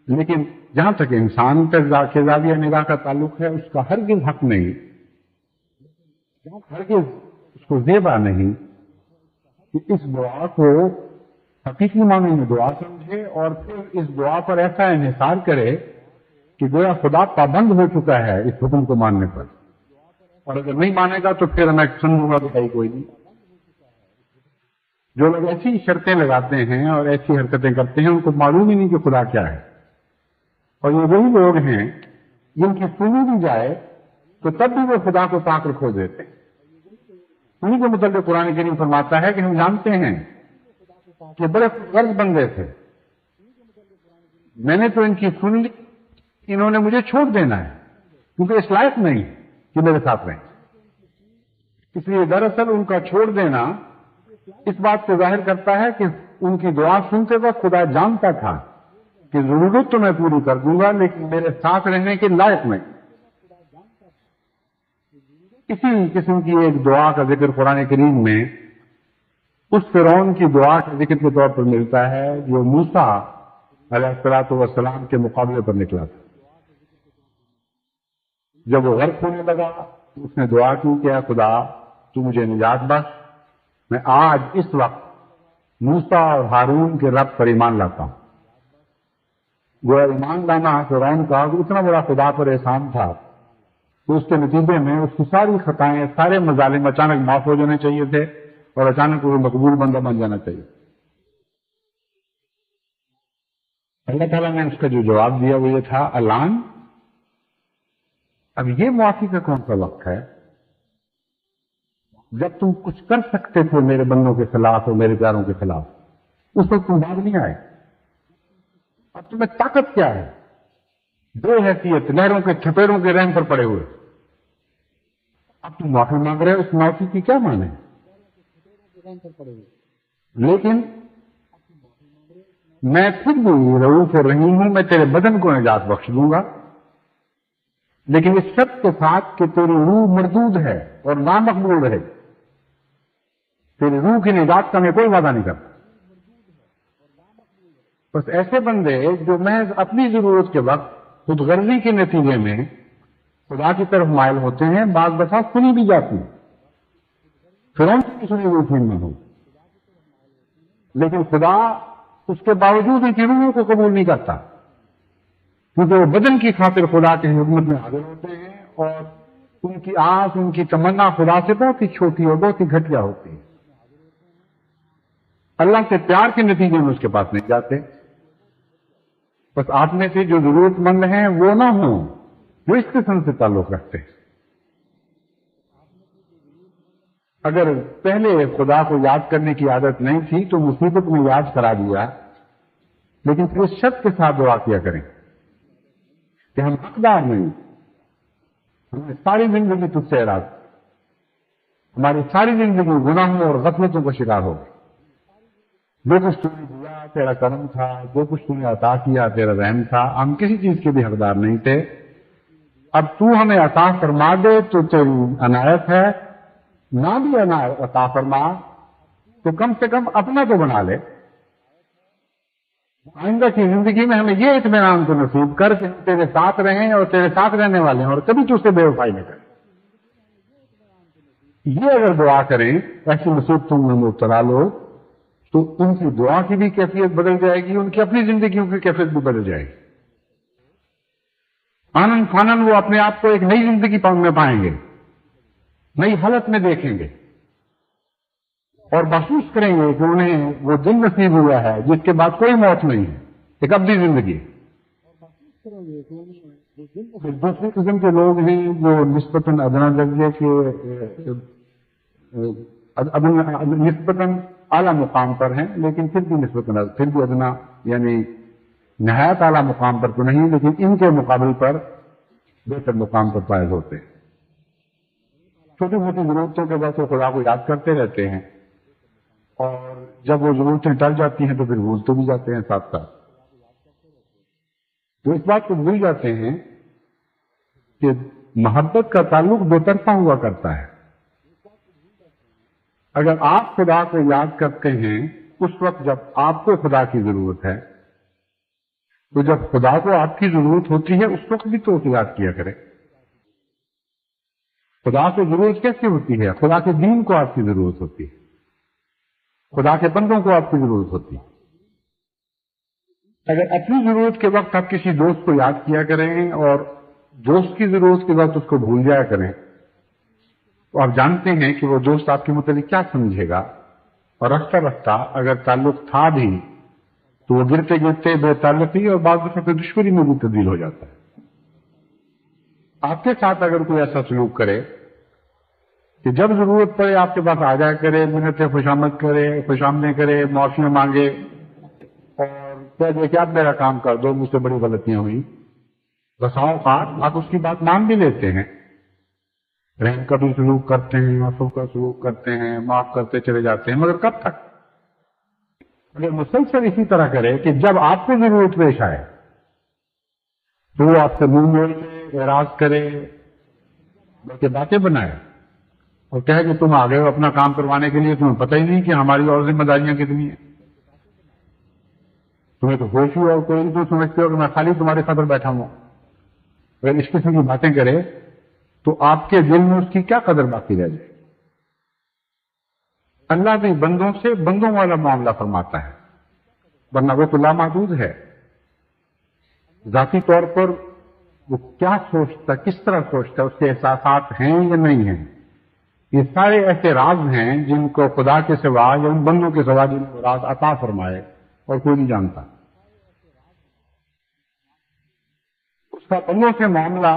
لیکن جہاں تک انسان کے زاویہ نگاہ کا تعلق ہے، اس کا ہرگز حق نہیں، ہرگز اس کو زیبا نہیں کہ اس دعا کو حقیقی معنی میں دعا سمجھے اور پھر اس دعا پر ایسا انحصار کرے کہ گویا خدا پابند ہو چکا ہے اس حکم کو ماننے پر، اور اگر نہیں مانے گا تو پھر میں سمجھوں گا کہ کوئی نہیں. جو لوگ ایسی شرطیں لگاتے ہیں اور ایسی حرکتیں کرتے ہیں، ان کو معلوم ہی نہیں کہ خدا کیا ہے. اور یہ وہی لوگ ہیں جن کی سنی بھی جائے تو تب بھی وہ خدا کو پا کر کھو دیتے ہیں. انہیں کے متعلق قرآن کریم فرماتا ہے کہ ہم جانتے ہیں کہ بڑے غرض بندے تھے، میں نے تو ان کی سن لی، انہوں نے مجھے چھوڑ دینا ہے کیونکہ اس لائق نہیں کہ میرے ساتھ رہیں. اس لیے دراصل ان کا چھوڑ دینا اس بات کو ظاہر کرتا ہے کہ ان کی دعا سنتے وقت خدا جانتا تھا کہ ضرورت تو میں پوری کر دوں گا لیکن میرے ساتھ رہنے کے لائق نہیں. اسی قسم کی ایک دعا کا ذکر قرآن کریم میں اس فرعون کی دعا کے ذکر کے طور پر ملتا ہے جو موسیٰ علیہ الصلوۃ والسلام کے مقابلے پر نکلا تھا. جب وہ غرق ہونے لگا اس نے دعا کی کہ اے خدا تو مجھے نجات بخش، میں آج اس وقت موسیٰ اور ہارون کے رب پر ایمان لاتا ہوں. گویا ایمان لانا فرعون کا اتنا بڑا خدا پر احسان تھا تو اس کے نتیجے میں اس کی ساری خطائیں، سارے مظالم اچانک معاف ہو جانے چاہیے تھے اور اچانک وہ مقبول بندہ بن جانا چاہیے. اللہ تعالیٰ نے اس کا جو جواب دیا وہ یہ تھا الان، اب یہ معافی کا کون سا وقت ہے جب تم کچھ کر سکتے تھے میرے بندوں کے خلاف اور میرے پیاروں کے خلاف، اس وقت تم باز نہیں آئے. اب تمہیں طاقت کیا ہے؟ بے حیثیت لہروں کے تھپیڑوں کے رحم پر پڑے ہوئے اب تم معافی مانگ رہے ہو. اس معافی کی کیا معنی ہے؟ لیکن میں پھر بھی رؤوف الرحیم ہوں، میں تیرے بدن کو نجات بخش دوں گا، لیکن اس شرط کے ساتھ کہ تیری روح مردود ہے اور نامقبول رہے. تیری روح کی نجات کا میں کوئی وعدہ نہیں کرتا. بس ایسے بندے جو محض اپنی ضرورت کے وقت خود غرضی کے نتیجے میں خدا کی طرف مائل ہوتے ہیں، بعض دفعہ سنی بھی جاتی ہیں، فرعون کی سنی ہوئی تھی میں ہوں، لیکن خدا اس کے باوجود ان کی روحوں کو قبول نہیں کرتا، کیونکہ وہ بدن کی خاطر خدا کی خدمت میں حاضر ہوتے ہیں اور ان کی آس، ان کی تمنا خدا سے بہت ہی چھوٹی اور بہت ہی گھٹیا ہوتی ہے، اللہ سے پیار کے نتیجے میں اس کے پاس نہیں جاتے۔ بس آپ میں سے جو ضرورت مند ہیں وہ نہ ہوں جو اس قسم سے تعلق رکھتے ہیں۔ اگر پہلے خدا کو یاد کرنے کی عادت نہیں تھی تو مصیبت میں یاد کرا دیا، لیکن پھر اس شرط کے ساتھ دعا کیا کریں کہ ہم حقدار نہیں، ہمیں ساری زندگی تجھ سے اراض، ہماری ساری زندگی گناہوں اور غفلتوں کا شکار ہو گئی، جو کچھ تو نے دیا تیرا کرم تھا، جو کچھ تو نے عطا کیا تیرا رحم تھا، ہم کسی چیز کے بھی حقدار نہیں تھے، اب تو ہمیں عطا فرما دے تو تیری عنایت ہے، نہ بھی عطا فرما تو کم سے کم اپنا تو بنا لے، آئندہ کی زندگی میں ہمیں یہ اطمینان کو نصیب کر کہ ہم تیرے ساتھ رہیں اور تیرے ساتھ رہنے والے ہیں اور کبھی تو اسے بے وفائی نہ کریں۔ یہ اگر دعا کریں ایسی مصیبتوں میں مبتلا لوگ تو ان کی دعا کی بھی کیفیت بدل جائے گی، ان کی اپنی زندگیوں کی کیفیت بھی بدل جائے گی، آنن فانن وہ اپنے آپ کو ایک نئی زندگی میں پائیں گے، نئی حالت میں دیکھیں گے اور محسوس کریں گے کہ انہیں وہ دن نصیب ہوا ہے جس کے بعد کوئی موت نہیں ہے، ایک ابدی زندگی۔ پھر دوسری قسم کے لوگ ہیں جو نسبتاً ادنا درجے کے نسبتاً اعلیٰ مقام پر ہیں، لیکن پھر بھی ادنا یعنی نہایت اعلیٰ مقام پر تو نہیں، لیکن ان کے مقابل پر بہتر مقام پر فائز ہوتے ہیں۔ چھوٹی موٹی ضرورتوں کے بعد وہ خدا کو یاد کرتے رہتے ہیں اور جب وہ ضرورتیں ٹل جاتی ہیں تو پھر بھولتے بھی جاتے ہیں ساتھ ساتھ۔ تو اس بات کو بھول جاتے ہیں کہ محبت کا تعلق دو طرفہ ہوا کرتا ہے۔ اگر آپ خدا کو یاد کرتے ہیں اس وقت جب آپ کو خدا کی ضرورت ہے، تو جب خدا کو آپ کی ضرورت ہوتی ہے اس وقت بھی تو اسے یاد کیا کریں۔ خدا کو ضرورت کیسے ہوتی ہے؟ خدا کے دین کو آپ کی ضرورت ہوتی ہے، خدا کے بندوں کو آپ کی ضرورت ہوتی ہے۔ اگر اپنی ضرورت کے وقت آپ کسی دوست کو یاد کیا کریں اور دوست کی ضرورت کے وقت اس کو بھول جایا کریں تو آپ جانتے ہیں کہ وہ دوست آپ کے متعلق کیا سمجھے گا، اور رفتہ رفتہ اگر تعلق تھا بھی تو وہ گرتے گرتے بے تعلقی اور بعض دفعہ پھر دشمنی میں بھی تبدیل ہو جاتا ہے۔ آپ کے ساتھ اگر کوئی ایسا سلوک کرے کہ جب ضرورت پڑے آپ کے پاس آ جایا کرے، منتیں خوشامد کرے، خوشامدیں کرے، معافیاں مانگے اور کہہ دے کہ اب میرا کام کر دو، مجھ سے بڑی غلطیاں ہوئی، بس آپ اس کی بات مان بھی لیتے ہیں، رحم کا بھی سلوک کرتے ہیں، عفو کا سلوک کرتے ہیں، معاف کرتے چلے جاتے ہیں، مگر کب تک؟ اگر مسلسل اسی طرح کرے کہ جب آپ کو ضرورت پیش آئے تو وہ آپ سے منہ موڑے، اعراض کرے، بلکہ باتیں بنائے اور کہے کہ تم آ گئے ہو اپنا کام کروانے کے لیے، تمہیں پتہ ہی نہیں کہ ہماری اور ذمہ داریاں کتنی ہیں، تمہیں تو ہوش ہی اور کوئی تو سمجھتے ہو کہ میں خالی تمہارے خاطر بیٹھا ہوں۔ اگر اس قسم کی باتیں کرے تو آپ کے دل میں اس کی کیا قدر باقی رہ جائے؟ اللہ بھی بندوں سے بندوں والا معاملہ فرماتا ہے، ورنہ وہ تو لامحدود ہے۔ ذاتی طور پر وہ کیا سوچتا، کس طرح سوچتا، اس کے احساسات ہیں یا نہیں ہیں، یہ سارے ایسے راز ہیں جن کو خدا کے سوا یا ان بندوں کے سوا جن کو راز عطا فرمائے اور کوئی نہیں جانتا۔ اس کا بندوں سے معاملہ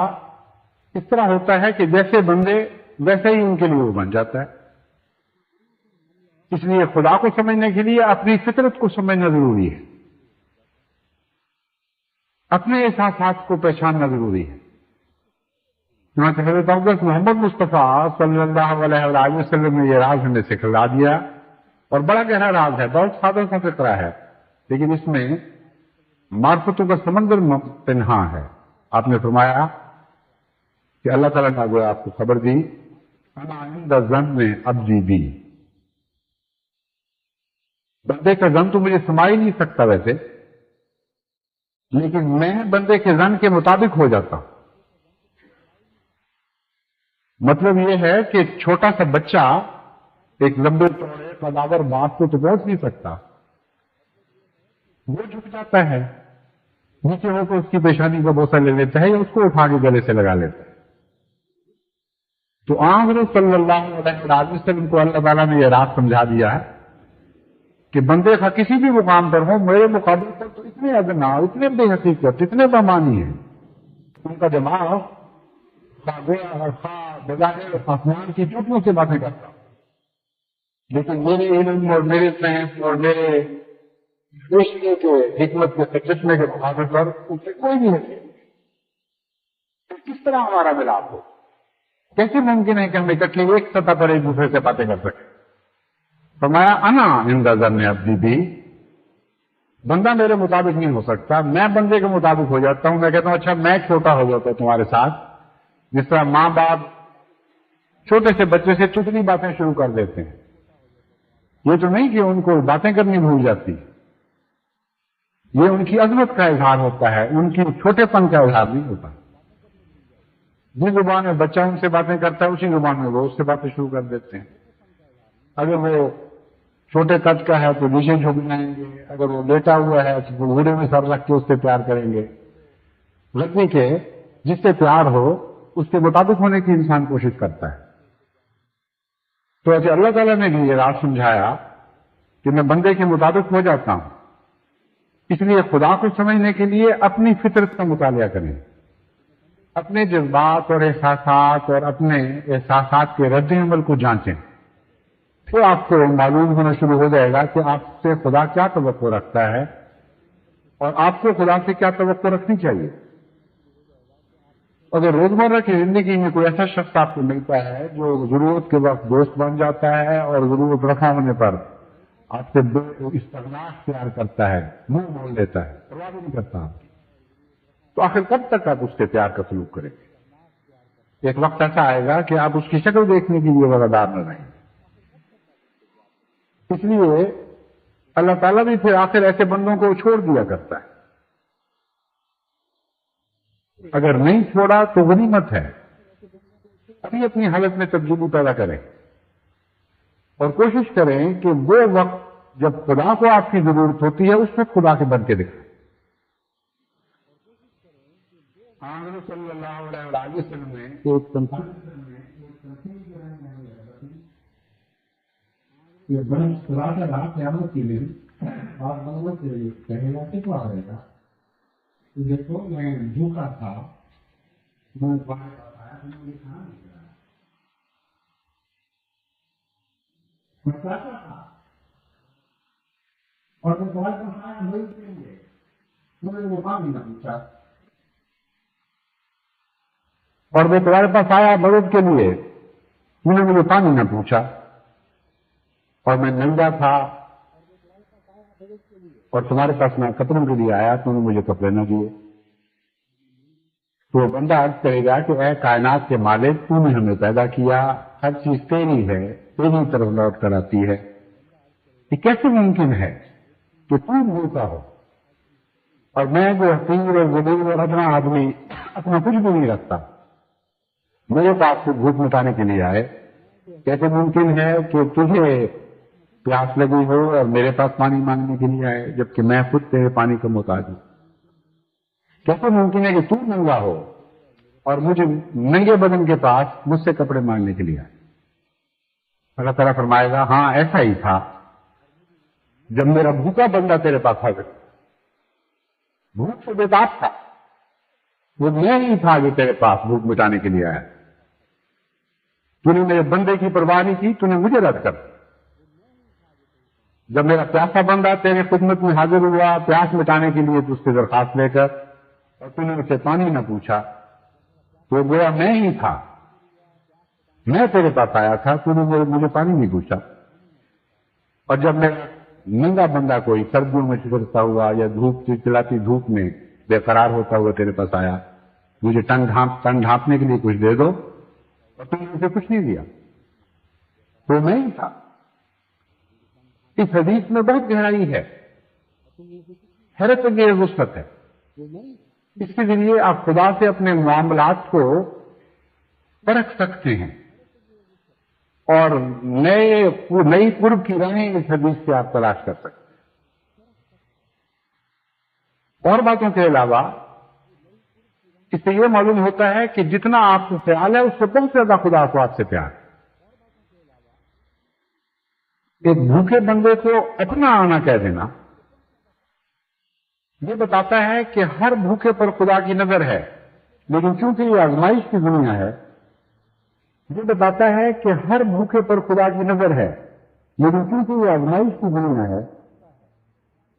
اس طرح ہوتا ہے کہ جیسے بندے ویسے ہی ان کے لیے وہ بن جاتا ہے۔ اس لیے خدا کو سمجھنے کے لیے اپنی فطرت کو سمجھنا ضروری ہے، اپنے احساسات کو پہچاننا ضروری ہے۔ چنانچہ حضرت اقدس محمد مصطفیٰ صلی اللہ علیہ وآلہ وسلم نے یہ راز ہمیں سکھلا دیا، اور بڑا گہرا راز ہے، بہت سادہ سا فقرہ ہے، لیکن اس میں معرفتوں کا سمندر پنہاں ہے۔ آپ نے فرمایا کہ اللہ تعالیٰ نے گویا آپ کو خبر دی، انا عند ظن عبدی بی، بندے کا ظن تو مجھے سما ہی نہیں سکتا ویسے، لیکن میں بندے کے زن کے مطابق ہو جاتا ہوں. مطلب یہ ہے کہ ایک چھوٹا سا بچہ ایک لمبے چوڑے قداور باپ کو تو پہنچ نہیں سکتا، وہ جھک جاتا ہے، نیچے ہو کے اس کی پیشانی کا بوسہ لے لیتا ہے یا اس کو اٹھا کے گلے سے لگا لیتا ہے. تو حضرت صلی اللہ علیہ وسلم کو اللہ تعالیٰ نے یہ راز سمجھا دیا ہے کہ بندے کا کسی بھی مقام پر ہو، میرے مقابلے پر تو اتنے ادنا، اتنے بے حقیقت، اتنے بامانی ہیں، ان کا دماغ بظاہر آسمان کی چوٹیوں سے باتیں کرتا، لیکن میرے علم اور میرے سائنس اور میرے دیکھنے کے حکمت کے سچنے کے مقابلے پر ان سے کوئی نہیں ہے. کس طرح ہمارا ملاپ ہو؟ کیسے ممکن ہے کہ ہم اکٹھے ایک سطح پر ایک دوسرے سے باتیں کر سکیں؟ فرمایا انا عند ظن عبدی بھی، بندہ میرے مطابق نہیں ہو سکتا، میں بندے کے مطابق ہو جاتا ہوں. میں کہتا ہوں اچھا میں چھوٹا ہو جاتا ہوں تمہارے ساتھ، جس طرح ماں باپ چھوٹے سے بچے سے چٹنی باتیں شروع کر دیتے ہیں. یہ تو نہیں کہ ان کو باتیں کرنی بھول جاتی، یہ ان کی عظمت کا اظہار ہوتا ہے، ان کی چھوٹے پن کا اظہار نہیں ہوتا. جس زبان میں بچہ ان سے باتیں کرتا ہے اسی زبان میں وہ اس سے باتیں شروع کر دیتے ہیں. اگر وہ چھوٹے قد کا ہے تو نیچے جھک جائیں گے، اگر وہ لیٹا ہوا ہے تو وہ گھوڑے میں سر رکھ کے اس سے پیار کریں گے. لگنے کے جس سے پیار ہو اس کے مطابق ہونے کی انسان کوشش کرتا ہے. تو ایسے اللہ تعالیٰ نے بھی یہ راز سمجھایا کہ میں بندے کے مطابق ہو جاتا ہوں. اس لیے خدا کو سمجھنے کے لیے اپنی فطرت کا مطالعہ کریں، اپنے جذبات اور احساسات اور اپنے احساسات کے رد عمل کو جانچیں. پھر آپ کو معلوم ہونا شروع ہو جائے گا کہ آپ سے خدا کیا توقع رکھتا ہے اور آپ کو خدا سے کیا توقع رکھنی چاہیے. اگر روزمرہ کی زندگی میں کوئی ایسا شخص آپ کو ملتا ہے جو ضرورت کے وقت دوست بن جاتا ہے اور ضرورت رفع ہونے پر آپ سے استغنا اختیار کرتا ہے، منہ موڑ لیتا ہے، پرواہ نہیں کرتا آپ کی، تو آخر کب تک آپ اس سے پیار کا سلوک کریں گے؟ ایک وقت ایسا آئے گا کہ آپ اس کی شکل دیکھنے کے لیے وفادار نہ رہیں. اس لیے اللہ تعالیٰ بھی پھر آخر ایسے بندوں کو چھوڑ دیا کرتا ہے. اگر نہیں چھوڑا تو غنیمت ہے. ابھی اپنی حالت میں تبدیلی پیدا کریں اور کوشش کریں کہ وہ وقت جب خدا کو آپ کی ضرورت ہوتی ہے اس وقت خدا کے بن کے دکھائیں. حضرت صلی اللہ علیہ وسلم نے ایک خدا کا راہ قیامت کے لیے آپ بندوں سے کہے گا کتنا رہے گا. دیکھو میں جھوکا تھا، میں باہر آیا تو مجھے کھانا نہیں کھلایا، میں چاہتا تھا اور میں بہت مسائل نہیں کریں گے، میں نے وہ کام نہ پوچھا اور وہ تمہارے پاس آیا مدد کے لیے، میں نے مجھے پانی نہ پوچھا اور میں ننگا تھا اور تمہارے پاس میں کپڑوں کے لیے آیا تم نے مجھے کپڑے نہ دیے. تو وہ بندہ عرض کرے گا کہ اے کائنات کے مالک تو نے ہمیں پیدا کیا، ہر چیز تیری ہے، تیری طرف لوٹ کر آتی ہے. یہ کیسے ممکن ہے کہ تو بھوکا ہو اور میں جو حقیر اور غریب اور اپنا آدمی اپنا کچھ بھی نہیں رکھتا میرے پاس سے بھوک مٹانے کے لیے آئے؟ کیسے ممکن ہے کہ تجھے پیاس لگی ہو اور میرے پاس پانی مانگنے کے لیے آئے جبکہ میں خود تیرے پانی کا محتاج ہوں؟ کیسے ممکن ہے کہ تو ننگا ہو اور مجھے ننگے بدن کے پاس مجھ سے کپڑے مانگنے کے لیے آئے؟ اللہ تعالیٰ فرمائے گا ہاں ایسا ہی تھا جب میرا بھوکا بندہ تیرے پاس حاضر، بھوک سے بےتاب تھا، وہ میں ہی تھا جو تیرے پاس بھوک مٹانے کے لیے آیا. تو نے میرے بندے کی پرواہ نہیں کی، تو نے مجھے رد کر. جب میرا پیاسا بندہ تیرے خدمت میں حاضر ہوا پیاس مٹانے کے لیے تو اس سے درخواست لے کر اور تو نے اسے پانی نہ پوچھا تو گویا میں ہی تھا، میں تیرے پاس آیا تھا، تو نے مجھے پانی نہیں پوچھا. اور جب میرا ننگا بندہ کوئی سردیوں میں چکرتا ہوا یا دھوپ چلاتی دھوپ میں بے قرار ہوتا ہوا تیرے پاس آیا، مجھے ٹنگ ڈھانپنے کے لیے کچھ دے دو، اور تم نے اسے کچھ نہیں دیا، تو میں ہی تھا. اس حدیث میں بہت گہرائی ہے، حیرت انگیز وسعت ہے. اس کے ذریعے آپ خدا سے اپنے معاملات کو پرکھ سکتے ہیں اور نئی قرب کی راہیں اس حدیث سے آپ تلاش کر سکتے ہیں۔ اور باتوں کے علاوہ اس سے یہ معلوم ہوتا ہے کہ جتنا آپ سے خیال ہے اس سے بہت زیادہ خدا کو آپ سے پیار ہے۔ ایک بھوکے بندے کو اپنا آنا کہہ دینا یہ بتاتا ہے کہ ہر بھوکے پر خدا کی نظر ہے، لیکن چونکہ یہ آزمائش کی دنیا ہے، یہ بتاتا ہے کہ ہر بھوکے پر خدا کی نظر ہے، لیکن چونکہ یہ آزمائش کی دنیا ہے،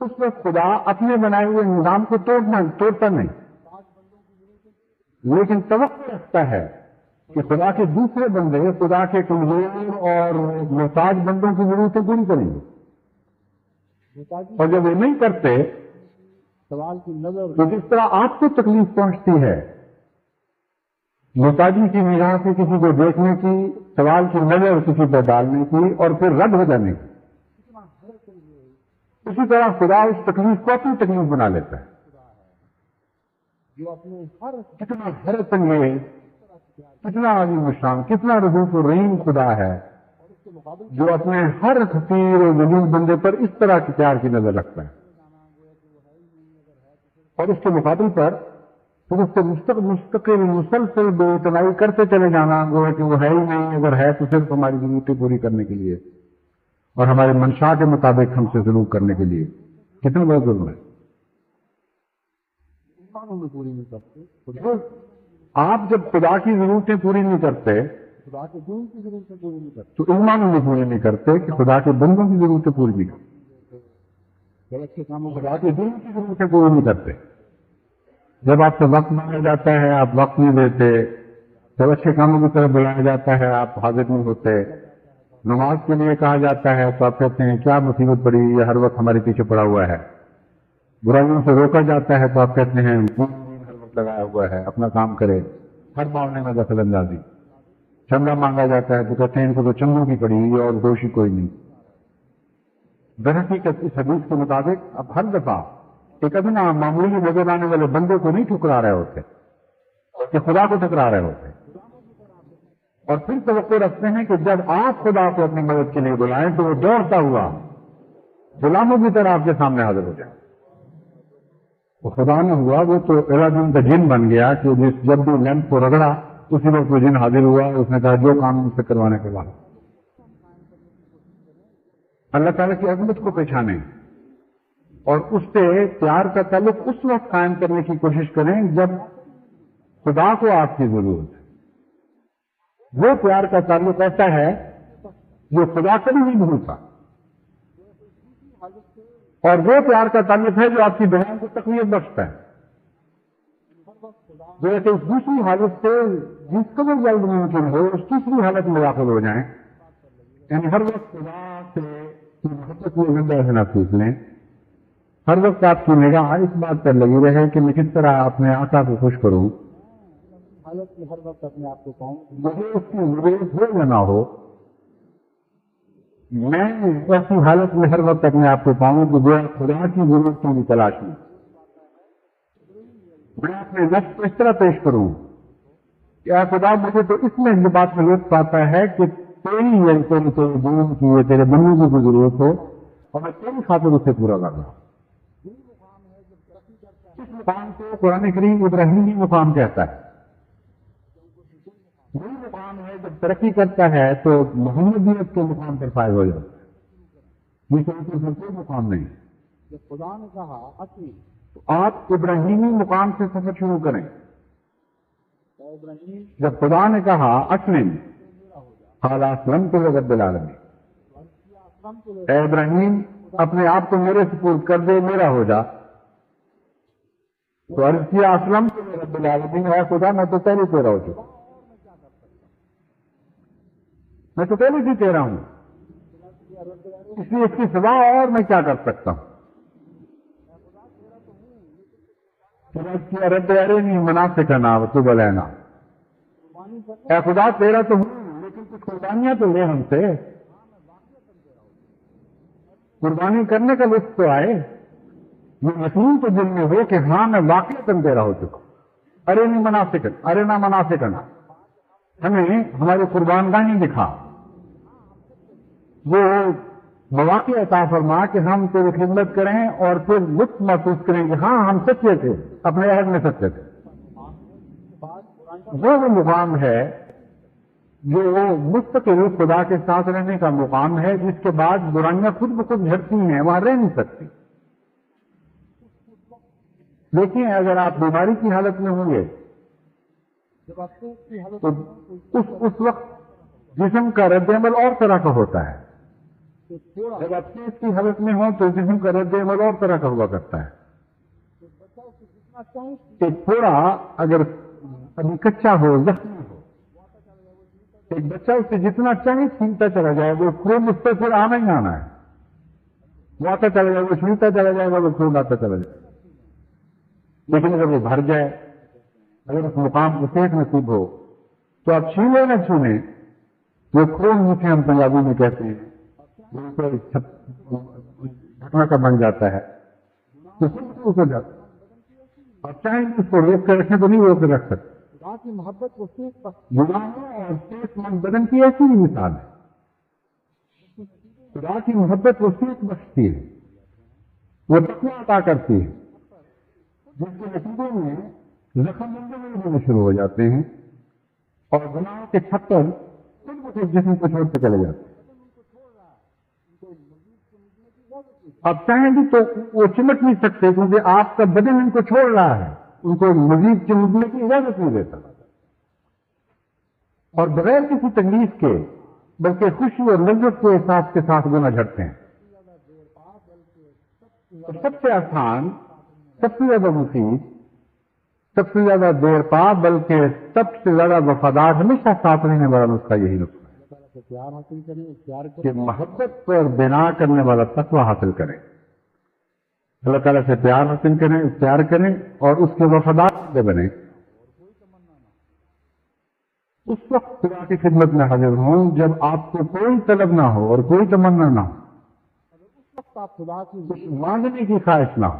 اس میں خدا اپنے بنائے ہوئے نظام کو توڑتا نہیں، لیکن توقع رکھتا ہے کہ خدا کے دوسرے بندے خدا کے کمزور اور محتاج بندوں کی ضرورتیں پوری کریں گے، اور جب وہ نہیں کرتے تو جس طرح آپ کو تکلیف پہنچتی ہے محتاجی کی نگاہ سے کسی کو دیکھنے کی، سوال کی نظر کسی پر ڈالنے کی اور پھر رد ہو جانے کی، اسی طرح خدا اس تکلیف کو اپنی تکلیف بنا لیتا ہے۔ کتنا حیرت انگیز، کتنا عظیم الشان، کتنا رؤوف الرحیم خدا ہے جو اپنے ہر حقیر و ذلیل بندے پر اس طرح کی پیار کی نظر رکھتا ہے، اور اس کے مقابل پر پھر اس سے مستقل مسلسل بے اعتنائی کرتے چلے جانا گویا کہ وہ ہے ہی نہیں، اگر ہے تو صرف ہماری ضرورتیں پوری کرنے کے لیے اور ہمارے منشا کے مطابق ہم سے سلوک کرنے کے لیے۔ کتنا بڑا ظلم ہے۔ آپ جب خدا کی ضرورتیں پوری نہیں کرتے تو ایمان میں پوری نہیں کرتے کہ خدا کے بندوں کی ضرورتیں پوری نہیں کرتے، خدا کے دل کی ضرورتیں پوری نہیں کرتے۔ جب آپ سے وقت مانگا جاتا ہے آپ وقت نہیں دیتے، جب اچھے کاموں کی طرف بلایا جاتا ہے آپ حاضر نہیں ہوتے، نماز کے لیے کہا جاتا ہے تو آپ کہتے ہیں کیا مصیبت پڑی، یہ ہر وقت ہمارے پیچھے پڑا ہوا ہے، برائیوں سے روکا جاتا ہے تو آپ کہتے ہیں ہر وقت لگایا ہوا ہے اپنا کام کرے، ہر معاملے میں دخل اندازی، چندہ مانگا جاتا ہے تو کہتے ہیں ان کو تو چندوں کی پڑی ہوئی اور دوشی کوئی نہیں۔ درحقیقت اس حدیث کے مطابق اب ہر دفعہ ایک ادنا معمولی نظر آنے والے بندے کو نہیں ٹھکرا رہے ہوتے کہ خدا کو ٹھکرا رہے ہوتے، اور پھر توقع رکھتے ہیں کہ جب آپ خدا کو اپنی مدد کے لیے بلائیں تو وہ دوڑتا ہوا غلاموں کی طرح آپ کے سامنے حاضر ہو جائے۔ وہ خدا نہ ہوا، وہ تو الہدین کا جن بن گیا کہ جب بھی لیمپ کو رگڑا اسی وقت وہ جن حاضر ہوا، اس نے کہا جو کام مجھ سے کروانے کے بعد۔ اللہ تعالیٰ کی عظمت کو پہچانیں اور اس سے پیار کا تعلق اس وقت قائم کرنے کی کوشش کریں جب خدا کو آپ کی ضرورت ہے۔ وہ پیار کا تعلق ایسا ہے جو خدا کبھی نہیں بھولتا، اور وہ پیار کا تعلق ہے جو آپ کی بہن کو تقویت بخشتا ہے، جو ایسے اس دوسری حالت سے جس قدر جلد ممکن ہو اس تیسری حالت میں داخل ہو جائیں، یعنی ہر وقت خدا سے محبت میں زندہ رہنا سیکھ لیں، ہر وقت آپ کی نگاہ اس بات پر لگی رہے کہ میں کس طرح اپنے آقا کو خوش کروں، حالت میں ہر وقت اپنے آپ کو پاؤں، مجھے اس کی ضرورت ہو یا نہ ہو، میں ایسی حالت میں ہر وقت اپنے آپ کو پاؤں کہ جو خدا کی ضرورتوں کی تلاش میں میں اپنے نفس کو اس طرح پیش کروں کہ اے خدا مجھے تو اس میں یہ بات میں لطف آتا ہے کہ تیری دین کی تیرے بندوں کی کوئی ضرورت ہو اور میں تیری خاطر اسے پورا کر رہا ہوں۔ اس مقام کو قرآن کریم ابراہیمی مقام کہتا ہے۔ وہی مقام ہے جب ترقی کرتا ہے تو محمدیت کے مقام پر فائز ہو جاتا ہے، کوئی مقام نہیں۔ جب خدا نے کہا تو آپ ابراہیمی مقام سے سفر شروع کریں۔ جب خدا نے کہا اسلم قال اسلمت لرب العالمین، اے ابراہیم اپنے آپ کو میرے سپرد کر دے، میرا ہو جا، تو عرض کیا اسلمت لرب العالمین، اے خدا میں تو پہلے تیرا ہو چکا، میں تو پہلے بھی تیرا ہوں، اس لیے اس کی سوا اور میں کیا کر سکتا ہوں۔ رب ارنی مناسکنا وتب علینا، اے خدا تیرا تو ہوں لیکن کچھ قربانیاں تو لے ہم سے، قربانی کرنے کا لطف تو آئے، یہ یقین تو دل میں ہو کہ ہاں میں واقعتاً تیرا ہو چکا ہوں. ارے نہیں منافقن، ارے نہ منافقن، ہمیں ہماری قربان گاہی دکھا، وہ مواقع عطا فرما کہ ہم تیری خدمت کریں اور پھر لطف محسوس کریں کہ ہاں ہم سچے تھے، اپنے عہد میں سچے تھے. وہ مقام ہے جو مستقل خدا کے ساتھ رہنے کا مقام ہے، جس کے بعد برائیاں خود بخود جھڑتی ہیں، وہاں رہ نہیں سکتی. دیکھیں اگر آپ بیماری کی حالت میں ہوں گے تو اس وقت جسم کا رد عمل اور طرح کا ہوتا ہے. جب آپ صحت کی حالت میں ہوں تو جسم کا رد عمل اور طرح کا ہوا کرتا ہے. ایک تھوڑا اگر ابھی کچا ہو، زخمی ہو، ایک بچہ اس سے جتنا چاہے چھینتا چلا جائے وہ خون اس پہ پھر آنا ہی آنا ہے. وہ آتا چلا جائے، وہ چھینتا چلا جائے گا، وہ خون آتا چلا جائے. لیکن اگر وہ بھر جائے، اگر اس مقام کو صحت نصیب ہو تو آپ چھینے نہ چھونے، وہ خون جسے ہم پنجابی میں کہتے ہیں ڈھکنا کا بن جاتا ہے تو سب ہو جاتا ہے. اور چاہے اس کو روک کے رکھیں تو نہیں روک کے رکھ سکتے. گناہوں اور صحت مند بدن کی ایسی ہی مثال ہے. خدا کی محبت وہ صحت بخشتی ہے، وہ تقویٰ عطا کرتی ہے، جس کے نتیجے میں زخم بندے ہونے شروع ہو جاتے ہیں اور گناہوں کے چھتر خود بخود جسم کو چھوڑتے چلے جاتے ہیں. آپ چاہیں بھی تو وہ چمٹ نہیں سکتے کیونکہ آپ کا بدن ان کو چھوڑ رہا ہے، ان کو مزید چمٹنے کی اجازت نہیں دیتا. اور بغیر کسی تکلیف کے بلکہ خوشی اور لذت کے احساس کے ساتھ گناہ جھڑتے ہیں. سب سے آسان، سب سے زیادہ مفید، سب سے زیادہ دیر پا بلکہ سب سے زیادہ وفادار ہمیشہ ساتھ رہنے والا نسخہ یہی نسخہ ہے کہ محبت پر بنا کرنے والا تقویٰ حاصل کریں، اللہ تعالیٰ سے پیار حاصل کریں، اختیار کریں اور اس کے وفادار بنیں. اس وقت خدا کی خدمت میں حاضر ہوں جب آپ کو کوئی طلب نہ ہو اور کوئی تمنا نہ ہو، کچھ مانگنے کی خواہش نہ ہو.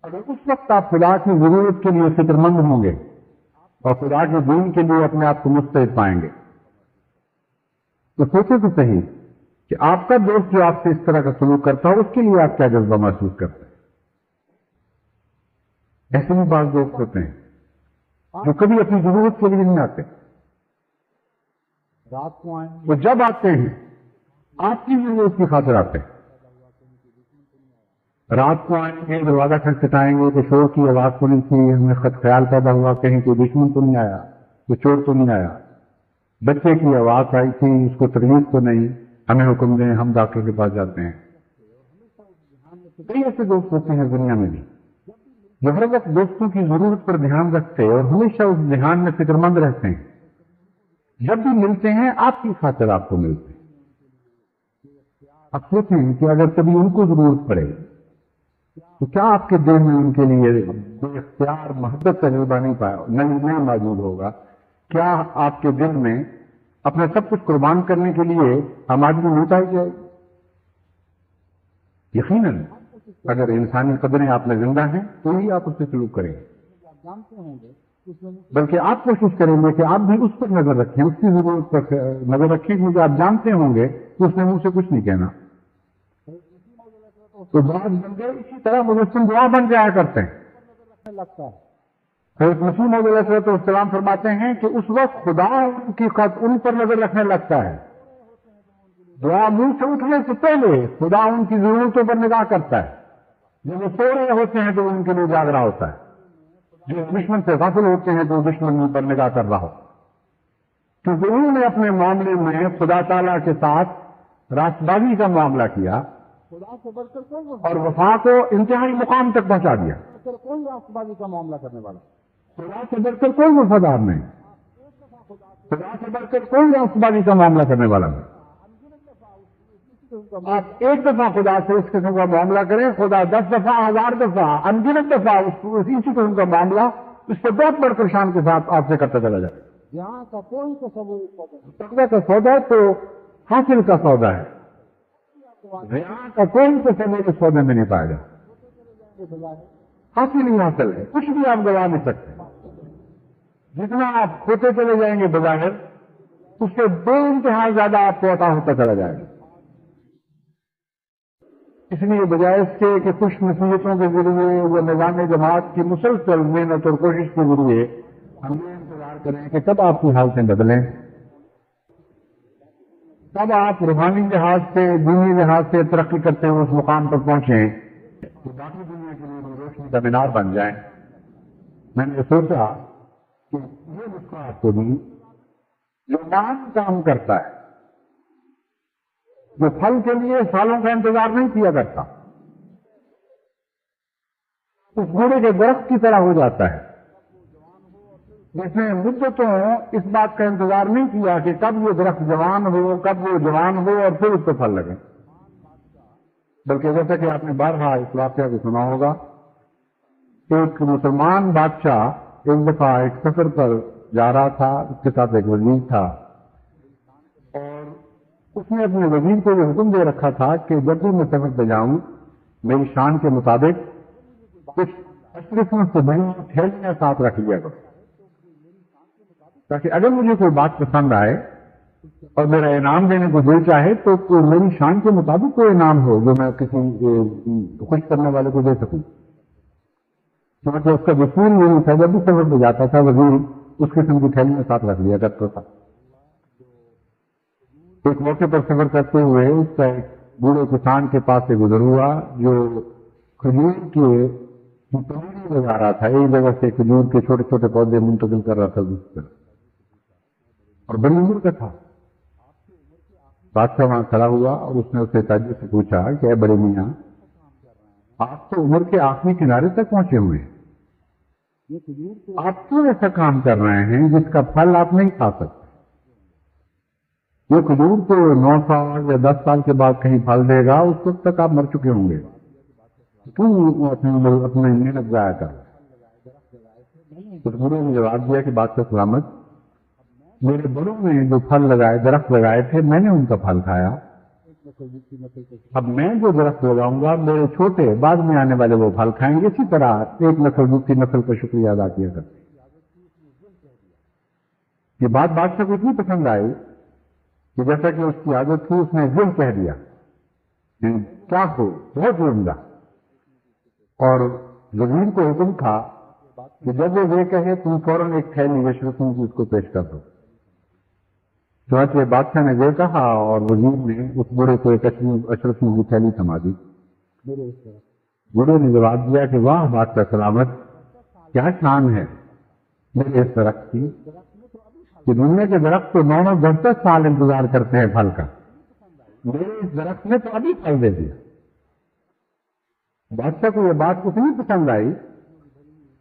اگر اس وقت آپ خدا کی ضرورت کے لیے فکر مند ہوں گے اور خدا کے دین کے لیے اپنے آپ کو مستعد پائیں گے تو سوچے تو صحیح کہ آپ کا دوست جو آپ سے اس طرح کا سلوک کرتا ہے اس کے لیے آپ کیا جذبہ محسوس کرتے ہیں. ایسے بھی بعض دوست ہوتے ہیں جو کبھی اپنی ضرورت کے لیے نہیں آتے، وہ جب آتے ہیں آپ کی ضرورت کی خاطر آتے ہیں. رات کو آئیں گے، دروازہ کھٹکھٹائیں گے کہ شور کی آواز سنی تھی، ہمیں خیال پیدا ہوا کہیں کوئی دشمن تو نہیں آیا، کوئی چور تو نہیں آیا، بچے کی آواز آئی تھی اس کو تکلیف تو نہیں، ہمیں حکم دیں، ہم ڈاکٹر کے پاس جاتے ہیں. کئی ایسے دوست ہوتے ہیں دنیا میں بھی جو ہر وقت دوستوں کی ضرورت پر دھیان رکھتے اور ہمیشہ اس دھیان میں فکر مند رہتے ہیں. جب بھی ملتے ہیں آپ کی خاطر آپ کو ملتے ہیں. اب سوچیں کہ اگر کبھی ان کو ضرورت پڑے تو کیا آپ کے دل میں ان کے لیے بے اختیار محبت کا جذبہ نہیں موجود ہوگا؟ کیا آپ کے دل میں اپنا سب کچھ قربان کرنے کے لیے آمادگی نہیں پائی جائے؟ یقیناً اگر انسانی قدریں آپ میں زندہ ہیں تو ہی آپ اس سے سلوک کریں گے، بلکہ آپ کوشش کریں گے کہ آپ بھی اس پر نظر رکھیں، اس کی ضرورت پر نظر رکھیں، کیونکہ آپ جانتے ہوں گے کہ اس نے مجھ سے کچھ نہیں کہنا. تو بعض بندے اسی طرح مجسم دعا بن جایا کرتے ہیں. حضرت مسیح موعود علیہ السلام فرماتے ہیں کہ اس وقت خدا ان پر نظر رکھنے لگتا ہے. دعا منہ سے اٹھنے سے پہلے خدا ان کی ضرورتوں پر نگاہ کرتا ہے. جب وہ سو رہے ہوتے ہیں تو ان کے لیے جاگ رہا ہوتا ہے، جو دشمن سے غافل ہوتے ہیں تو دشمن ان پر نگاہ کر رہا ہوتا ہے، کیونکہ انہوں نے اپنے معاملے میں خدا تعالیٰ کے ساتھ راست بازی کا معاملہ کیا اور وفا کو انتہائی مقام تک پہنچا دیا. کوئی راست بازی کا معاملہ کرنے والا خدا سے بڑھ کر کوئی وفادار نہیں، خدا سے بڑھ کر کوئی راست بازی کا معاملہ کرنے والا نہیں. آپ ایک دفعہ خدا سے اس قسم کا معاملہ کریں، خدا 10 دفعہ 1000 دفعہ انگنت دفعہ اسی قسم کا معاملہ اس سے بہت بڑھ کر شان کے ساتھ آپ سے کرتا چلا جائے. یہاں کا کوئی تصور تقویٰ کا سودا تو حاصل کا سودا ہے. ریا کا کوئی تصور اس سودے میں نہیں پایا جاتا. حاصل ہی حاصل ہے, کچھ بھی آپ گوا نہیں سکتے. جتنا آپ کھوتے چلے جائیں گے بظاہر, اس سے بے انتہا زیادہ آپ کو عطا ہوتا چلا جائے گا. اس لیے بجائے اس کے کہ خوش نصیحتوں کے ذریعے وہ نظام جماعت کی مسلسل محنت اور کوشش کے ذریعے ہم یہ انتظار کریں کہ کب آپ کی حالتیں بدلیں, کب آپ روحانی لحاظ سے دینی لحاظ سے ترقی کرتے ہوئے اس مقام پر پہنچیں کہ باقی دنیا کے لیے روشنی کا مینار بن جائیں. میں نے سوچا کہ یہ نسخہ آپ کو بھی جو نام کام کرتا ہے, جو پھل کے لیے سالوں کا انتظار نہیں کیا کرتا, اس گھوڑے کے درخت کی طرح ہو جاتا ہے جس نے مدتوں اس بات کا انتظار نہیں کیا کہ کب یہ درخت جوان ہو, کب وہ جوان ہو اور پھر اس کو پھل لگے. بلکہ جیسا کہ آپ نے بارہا اس واقعہ کو سنا ہوگا, ایک مسلمان بادشاہ ایک دفعہ ایک سفر پر جا رہا تھا, اس کے ساتھ ایک وزیر تھا, اور اس نے اپنے وزیر کو یہ حکم دے رکھا تھا کہ جب بھی میں سفر پہ جاؤں میری شان کے مطابق کچھ اشرفوں سے بڑی تھیلیاں ساتھ رکھ لیا کرو, تاکہ اگر مجھے کوئی بات پسند آئے اور میرا انعام دینے کو دل چاہے تو میری شان کے مطابق کوئی انعام ہو جو میں کسی خوش کرنے والے کو دے سکوں. مطلب اس کا دستور یہی تھا, جب بھی سفر پہ جاتا تھا وزیر اس قسم کی تھیلی میں ساتھ رکھ لیا کرتا تھا. ایک موقع پر سفر کرتے ہوئے اس کا ایک بوڑھے کسان کے پاس سے گزر ہوا جو کھجور کے پنیری لگا رہا تھا, ایک جگہ سے کھجور کے چھوٹے چھوٹے پودے منتقل کر رہا تھا دوسری طرف, اور بڑی عمر کا تھا. بادشاہ وہاں کھڑا ہوا اور اس نے اسے تعجب سے پوچھا کہ اے بڑے میاں, آپ تو عمر کے آخری کنارے تک پہنچے ہوئے ہیں, آپ کیوں ایسا کام کر رہے ہیں جس کا پھل آپ نہیں کھا سکتے؟ یہ کھجور تو 9 سال یا 10 سال کے بعد کہیں پھل دے گا, اس وقت تک آپ مر چکے ہوں گے, کیوں اپنے محنت ضائع کر رہے ہیں؟ تو بوڑھے نے جواب دیا کہ بادشاہ سلامت, میرے بڑوں نے جو پھل لگائے, درخت لگائے تھے, میں نے ان کا پھل کھایا. اب میں جو درخت لگاؤں گا میرے چھوٹے بعد میں آنے والے وہ پھل کھائیں گے. اسی طرح ایک نسل دوسری نسل کا شکریہ ادا کیا کرتے. یہ بات بادشاہ کو اتنی پسند آئی کہ جیسا کہ اس کی عادت تھی اس نے ضرور کہہ دیا کیا ہو, بہت عمدہ. اور وزیر کو حکم تھا کہ جب وہ یہ کہے تم فوراً ایک تھیلی اشرفوں کی اس کو پیش کر دو. چنانچہ بادشاہ نے یہ کہا اور وزیر نے اس بوڑھے کو ایک اشرفوں کی تھیلی تھما دی. بوڑھے نے جواب دیا کہ واہ بادشاہ سلامت, کیا شان ہے میرے اس درخت کی کہ دنیا کے درخت تو 9-10 سال انتظار کرتے ہیں پھل کا, میرے اس درخت نے تو ابھی پھل دے دیا. بادشاہ کو یہ بات اتنی پسند آئی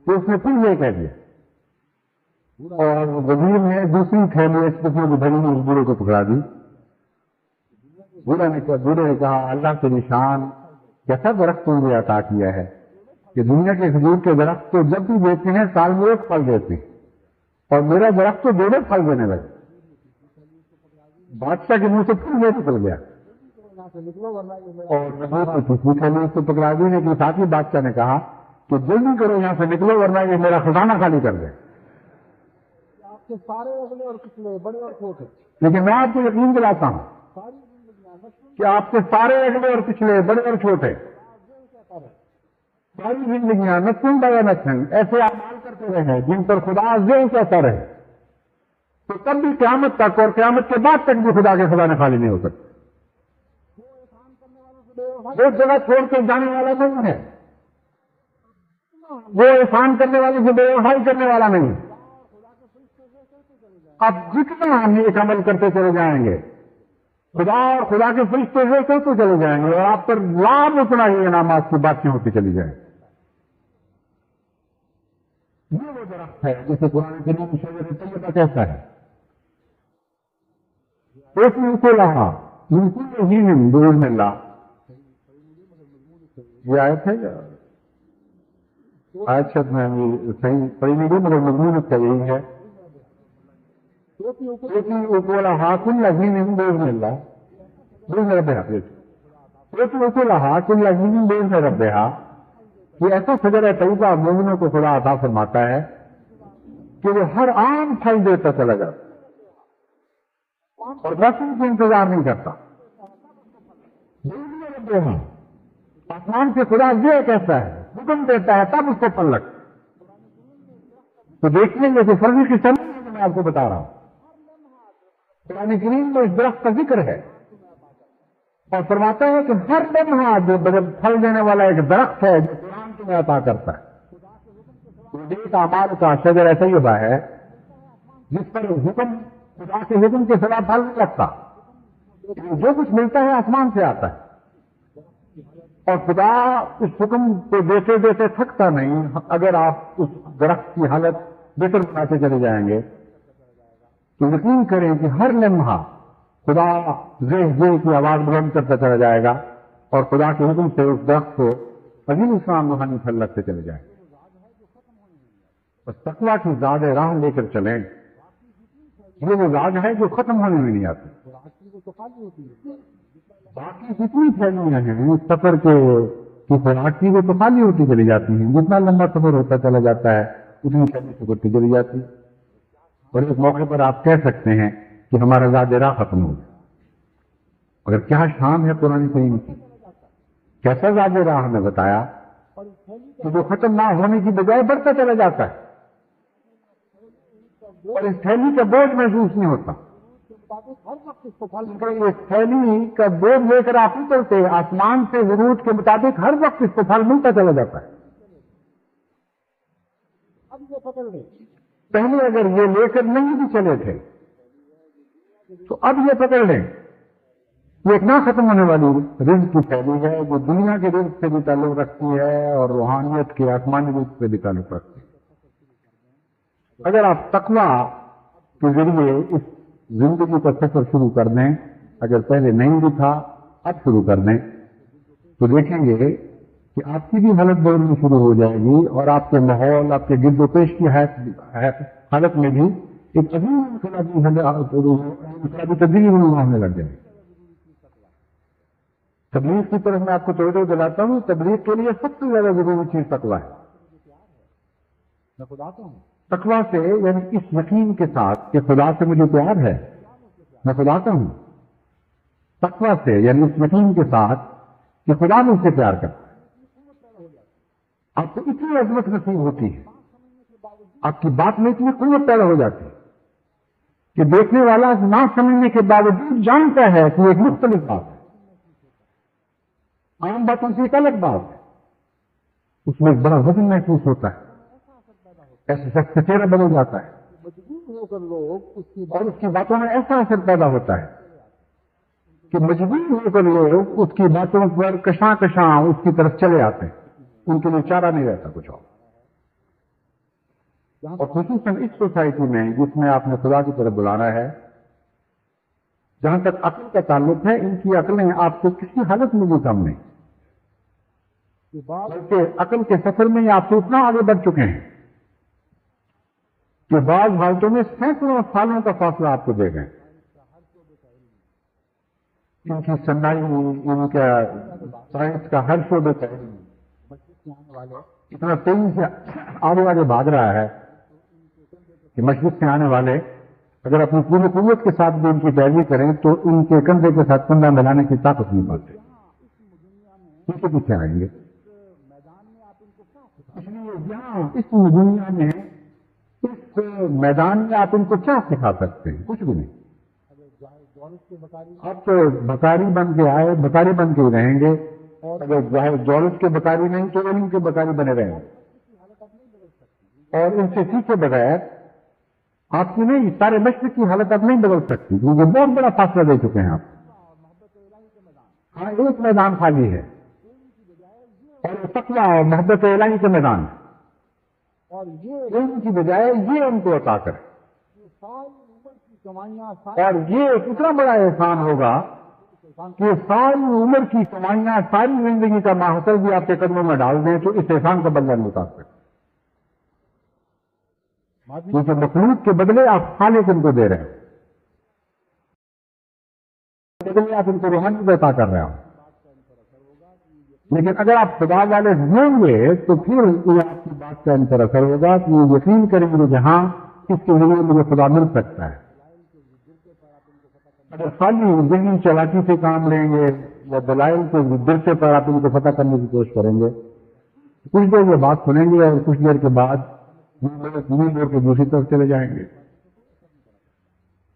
کہ اس نے پھر یہ کہہ دیا, اور وزیر نے دوسری تھیلی اشرفوں کی بھری ہوئی اس بوڑھے کو پکڑا دی. بوڑھے نے کہا اللہ کے نشان, کیسا درخت تم نے عطا کیا ہے کہ دنیا کے کھجور کے درخت تو جب بھی دیتے ہیں سال میں ایک پھل دیتے ہیں, اور میرا درخت تو 2 پھل دینے لگے. بادشاہ کے منہ سے پھر یہ نکل گیا اور دوسری تھیلی اس کو پکڑا دی. لیکن ساتھ ہی بادشاہ نے کہا کہ جلدی کرو یہاں سے نکلو ورنہ یہ میرا خزانہ خالی کر دے. لیکن میں آپ کو یقین دلاتا ہوں کہ آپ کے سارے اگلے اور پچھلے, بڑے اور چھوٹے, ساری زندگیاں نسل بغیر نسل ایسے اعمال کرتے رہے جن پر خدا ذہن کہتا رہے, تو تب بھی قیامت تک اور قیامت کے بعد تک بھی خدا کے خزانے خالی نہیں ہو سکتے. وہ جگہ چھوڑ کے جانے والا نہیں ہے, وہ احسان کرنے والے سے بے وفائی کرنے والا نہیں. اب جتنا ہم ایک عمل کرتے چلے جائیں گے خدا اور خدا کے فرشتے کرتے چلے جائیں گے, اور آپ پر لابھ اتنا ہی انعامات کی باتیں ہوتی چلی جائیں. یہ وہ درخت ہے جسے قرآن کریم شجرۃ طیبہ کہتا ہے. ایک نے اسے لہا من کل حین باذن اللہ. یہ آیت ہے آیت شاید میں صحیح پڑھی نہیں گئی مگر مضمون اس کا یہی ہے. لیکن اوپر کل حین باذن اللہ باذن رب. رہا کل عظیم بین سے رب رہا، یہ ایسا شجرہ طیبہ مومنوں کو خدا عطا فرماتا ہے کہ وہ ہر عام پھل دیتا چلا جاتا اور موسم سے انتظار نہیں کرتا۔ رب رہا آسمان سے خدا یہ کہتا ہے، حکم دیتا ہے، تب اس کو پھل لگتا۔ تو دیکھیں گے کہ فرضی کی سمجھ میں آپ کو بتا رہا ہوں، قرآن کریم میں اس درخت کا ذکر ہے اور فرماتا ہے کہ ہر لمحہ جو پھل دینے والا ایک درخت ہے جو قرآن تمہیں عطا کرتا ہے، نیک اعمال کا شجرہ طیبہ ہے جس پر حکم خدا کے حکم کے سوا پھل نہیں لگتا، جو کچھ ملتا ہے آسمان سے آتا ہے اور خدا اس حکم کو دیتے دیتے تھکتا نہیں۔ اگر آپ اس درخت کی حالت بہتر بناتے چلے جائیں گے تو یقین کریں کہ ہر لمحہ خدا زہ کی آواز بلند کرتا چلا جائے گا اور خدا کے حکم سے اس درخت کو عظیم اسلام روحانی پھل لگتے چلے جائیں گے۔ بس تقویٰ کی زاد راہ لے کر چلیں، یہ وہ زاد ہے جو ختم ہونے میں نہیں آتی۔ باقی جتنی پھیلیاں ہیں اس سفر کی خوراک کی وہ تو خالی ہوتی چلی جاتی ہیں، جتنا لمبا سفر ہوتا چلا جاتا ہے اتنی پھیلی سکڑتی چلی جاتی، اور اس موقع پر آپ کہہ سکتے ہیں کہ ہمارا زاد راہ ختم ہو گیا۔ مگر کیا شان ہے قرآن کریم کی، کیسا زاد راہ ہمیں بتایا کہ جو ختم نہ ہونے کی بجائے بڑھتا چلا جاتا ہے اور اس تھیلی کا بوجھ محسوس نہیں ہوتا۔ اس تھیلی کا بوجھ لے کر آپ نہیں چلتے، آسمان سے ضرورت کے مطابق ہر وقت اس کو پھل ملتا چلا جاتا ہے۔ پہلے اگر یہ لے کر نہیں بھی چلے تھے تو اب یہ پکڑ لیں، یہ ایک نہ ختم ہونے والی رزق کی تھیلی ہے جو دنیا کے رزق سے بھی تعلق رکھتی ہے اور روحانیت کے آسمانی رزق سے بھی تعلق رکھتی ہے۔ اگر آپ تقویٰ کے ذریعے اس زندگی کا سفر شروع کر دیں، اگر پہلے نہیں بھی تھا اب شروع کر دیں، تو دیکھیں گے کہ آپ کی بھی حالت بدلنی شروع ہو جائے گی اور آپ کے ماحول، آپ کے گرد و پیش کی حالت میں بھی ایک عظیم انقلابی تبدیلی ہونے لگ جائے گی۔ تبلیغ کی طرف میں آپ کو توجہ دلاتا ہوں، تبلیغ کے لیے سب سے زیادہ ضروری چیز تقویٰ ہے۔ میں خدا ہوں تقویٰ سے یعنی اس یقین کے ساتھ کہ خدا سے مجھے پیار ہے، میں خدا کا ہوں۔ تقویٰ سے یعنی اس یقین کے ساتھ کہ خدا مجھ سے پیار کرتا ہے، آپ کو اتنی عظمت نصیب ہوتی ہے، آپ کی بات میں اتنی قوت پیدا ہو جاتی ہے کہ دیکھنے والا نہ سمجھنے کے باوجود جانتا ہے کہ ایک مختلف بات ہے، عام باتوں سے ایک الگ بات ہے، اس میں ایک بڑا وزن محسوس ہوتا ہے، ایسے شخص کا چہرہ بدل جاتا ہے اور اس کی باتوں میں ایسا اثر پیدا ہوتا ہے کہ مجبور ہو کر لوگ اس کی باتوں پر کشاں کشاں اس کی طرف چلے آتے ہیں، ان کے لیے چارہ نہیں رہتا کچھ اور خصوصاً اس سوسائٹی میں جس میں آپ نے خدا کی طرف بلانا ہے، جہاں تک عقل کا تعلق ہے، ان کی عقلیں آپ کو کسی حالت میں بھی کم نہیں، بلکہ عقل کے سفر میں یہ آپ سے اتنا آگے بڑھ چکے ہیں کہ بعض حالتوں میں سینکڑوں سالوں کا فاصلہ آپ کو دے گئے۔ ان کی صنائی، ان کا سائنس کا ہر شعبے کا اتنا تیزی سے آگے آگے بھاگ رہا ہے کہ مشرق سے آنے والے اگر اپنی پوری قوت کے ساتھ بھی ان کی پیروی کریں تو ان کے کندھے کے ساتھ کندھا ملانے کی طاقت نہیں پاتے، پیچھے پیچھے آئیں گے۔ اس لیے یہاں اس دنیا میں اس میدان میں آپ ان کو کیا سکھا سکتے ہیں؟ کچھ بھی نہیں۔ آپ تو بکاری بن کے آئے، بکاری بن کے ہی رہیں گے، اگر دولت کے بکاری نہیں تو علم کے بکاری بنے رہیں گے، اور ان سے سیکھے بغیر آپ کی نہیں، سارے مشرق کی حالت اب نہیں بدل سکتی، کیونکہ بہت بڑا فاصلہ دے چکے ہیں آپ۔ ہاں ایک میدان خالی ہے اور تقویٰ اور محبت الہی کا میدان ہے، اور یہ علم کی بجائے یہ ان کو عطا کرے، اور یہ اتنا بڑا احسان ہوگا کہ ساری عمر کی کمائیاں، ساری زندگی کا ماحصل بھی آپ کے قدموں میں ڈال دیں تو اس احسان کا بدلہ نہیں اتار سکتے، کیونکہ مخلوق کے بدلے آپ خالق ان کو دے رہے ہیں، بدلے آپ ان کو روحانیت عطا کر رہے ہوں۔ لیکن اگر آپ خدا والے ہوں گے تو پھر یہ آپ کی بات کا ان پر اثر ہوگا کہ یہ یقین کریں گے کہ ہاں اس کے ذریعے مجھے خدا مل سکتا ہے. اگر خالی ذہنی چلاکی سے کام لیں گے یا دلائل کے درسے پر آپ ان کو فتح کرنے کی کوشش کریں گے، کچھ دیر یہ بات سنیں گے اور کچھ دیر کے بعد نیند اور کے دوسری طرف چلے جائیں گے.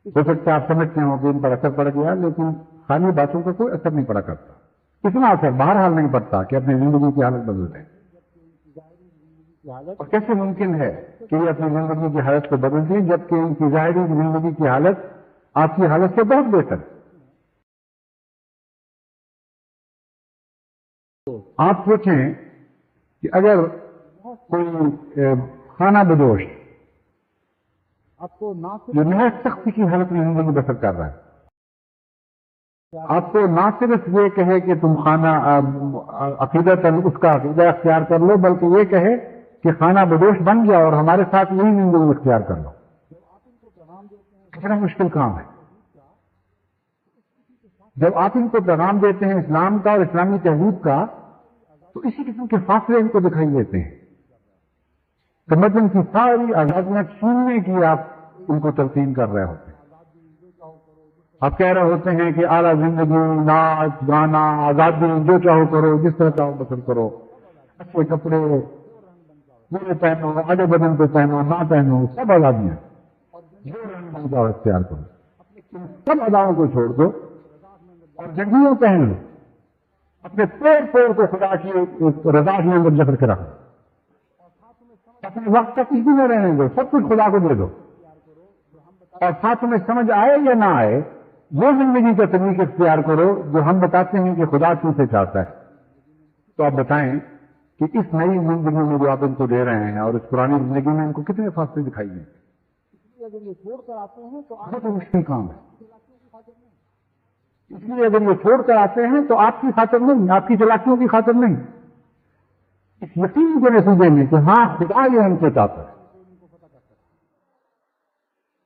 ہو سکتا ہے آپ سمجھتے ہوں کہ ان پر اثر پڑ گیا، لیکن خالی باتوں کا کوئی اثر نہیں پڑا کرتا. اتنا اثر بہرحال نہیں پڑتا کہ اپنی زندگی کی حالت بدل دیں. اور کیسے ممکن ہے کہ یہ اپنی زندگی کی حالت کو بدل دیں جبکہ ان کی ظاہری زندگی کی حالت آپ کی حالت سے بہت بہتر ہے؟ آپ سوچیں کہ اگر کوئی خانہ بدوش جو نہایت سختی کی حالت میں زندگی بسر کر رہا ہے، آپ کو نہ صرف یہ کہے کہ تم خانہ عقیدت اس کا عقیدہ اختیار کر لو، بلکہ یہ کہے کہ خانہ بدوش بن جاؤ اور ہمارے ساتھ یہی زندگی اختیار کر لو. کتنا مشکل کام ہے. جب آپ ان کو پیغام دیتے ہیں اسلام کا اور اسلامی تہذیب کا تو اسی قسم کے فاصلے ان کو دکھائی دیتے ہیں. تمدن کی ساری آزادیاں چھیننے کی آپ ان کو تلقین کر رہے ہوتے ہیں. آپ کہہ رہے ہوتے ہیں کہ اعلیٰ زندگی، ناچ گانا، آزادی، جو چاہو کرو، جس طرح چاہو بسر کرو، اچھے کپڑے پورے پہنو، آدھے بدن پہ پہنو، نہ پہنو، سب آزادیاں، جو رنگ کا اختیار کرو. سب اداؤں کو چھوڑ دو اور جنگیوں پہن لو. اپنے پیر کو خدا کی رضا کے اندر جکڑ کے رکھو. اپنے وقت کا کچھ بھی نہ رہنے دو، سب کچھ خدا کو دے دو. اور ساتھ میں سمجھ آئے یا نہ آئے وہ زندگی کا طریقہ اختیار کرو جو ہم بتاتے ہیں کہ خدا کیوں سے چاہتا ہے. تو آپ بتائیں کہ اس نئی زندگی میں جو آپ ان کو دے رہے ہیں اور اس پرانی زندگی میں ان کو کتنے فاصلے دکھائی دیں. اگر یہ چھوڑ کر آتے ہیں تو بہت مشکل کام ہے. اس لیے اگر یہ چھوڑ کر آتے ہیں تو آپ کی خاطر نہیں، آپ کی چلاکیوں کی خاطر نہیں، اس یقین کے نتیجے میں کہ ہاں خدا یہ ہم سے چاہتا ہے.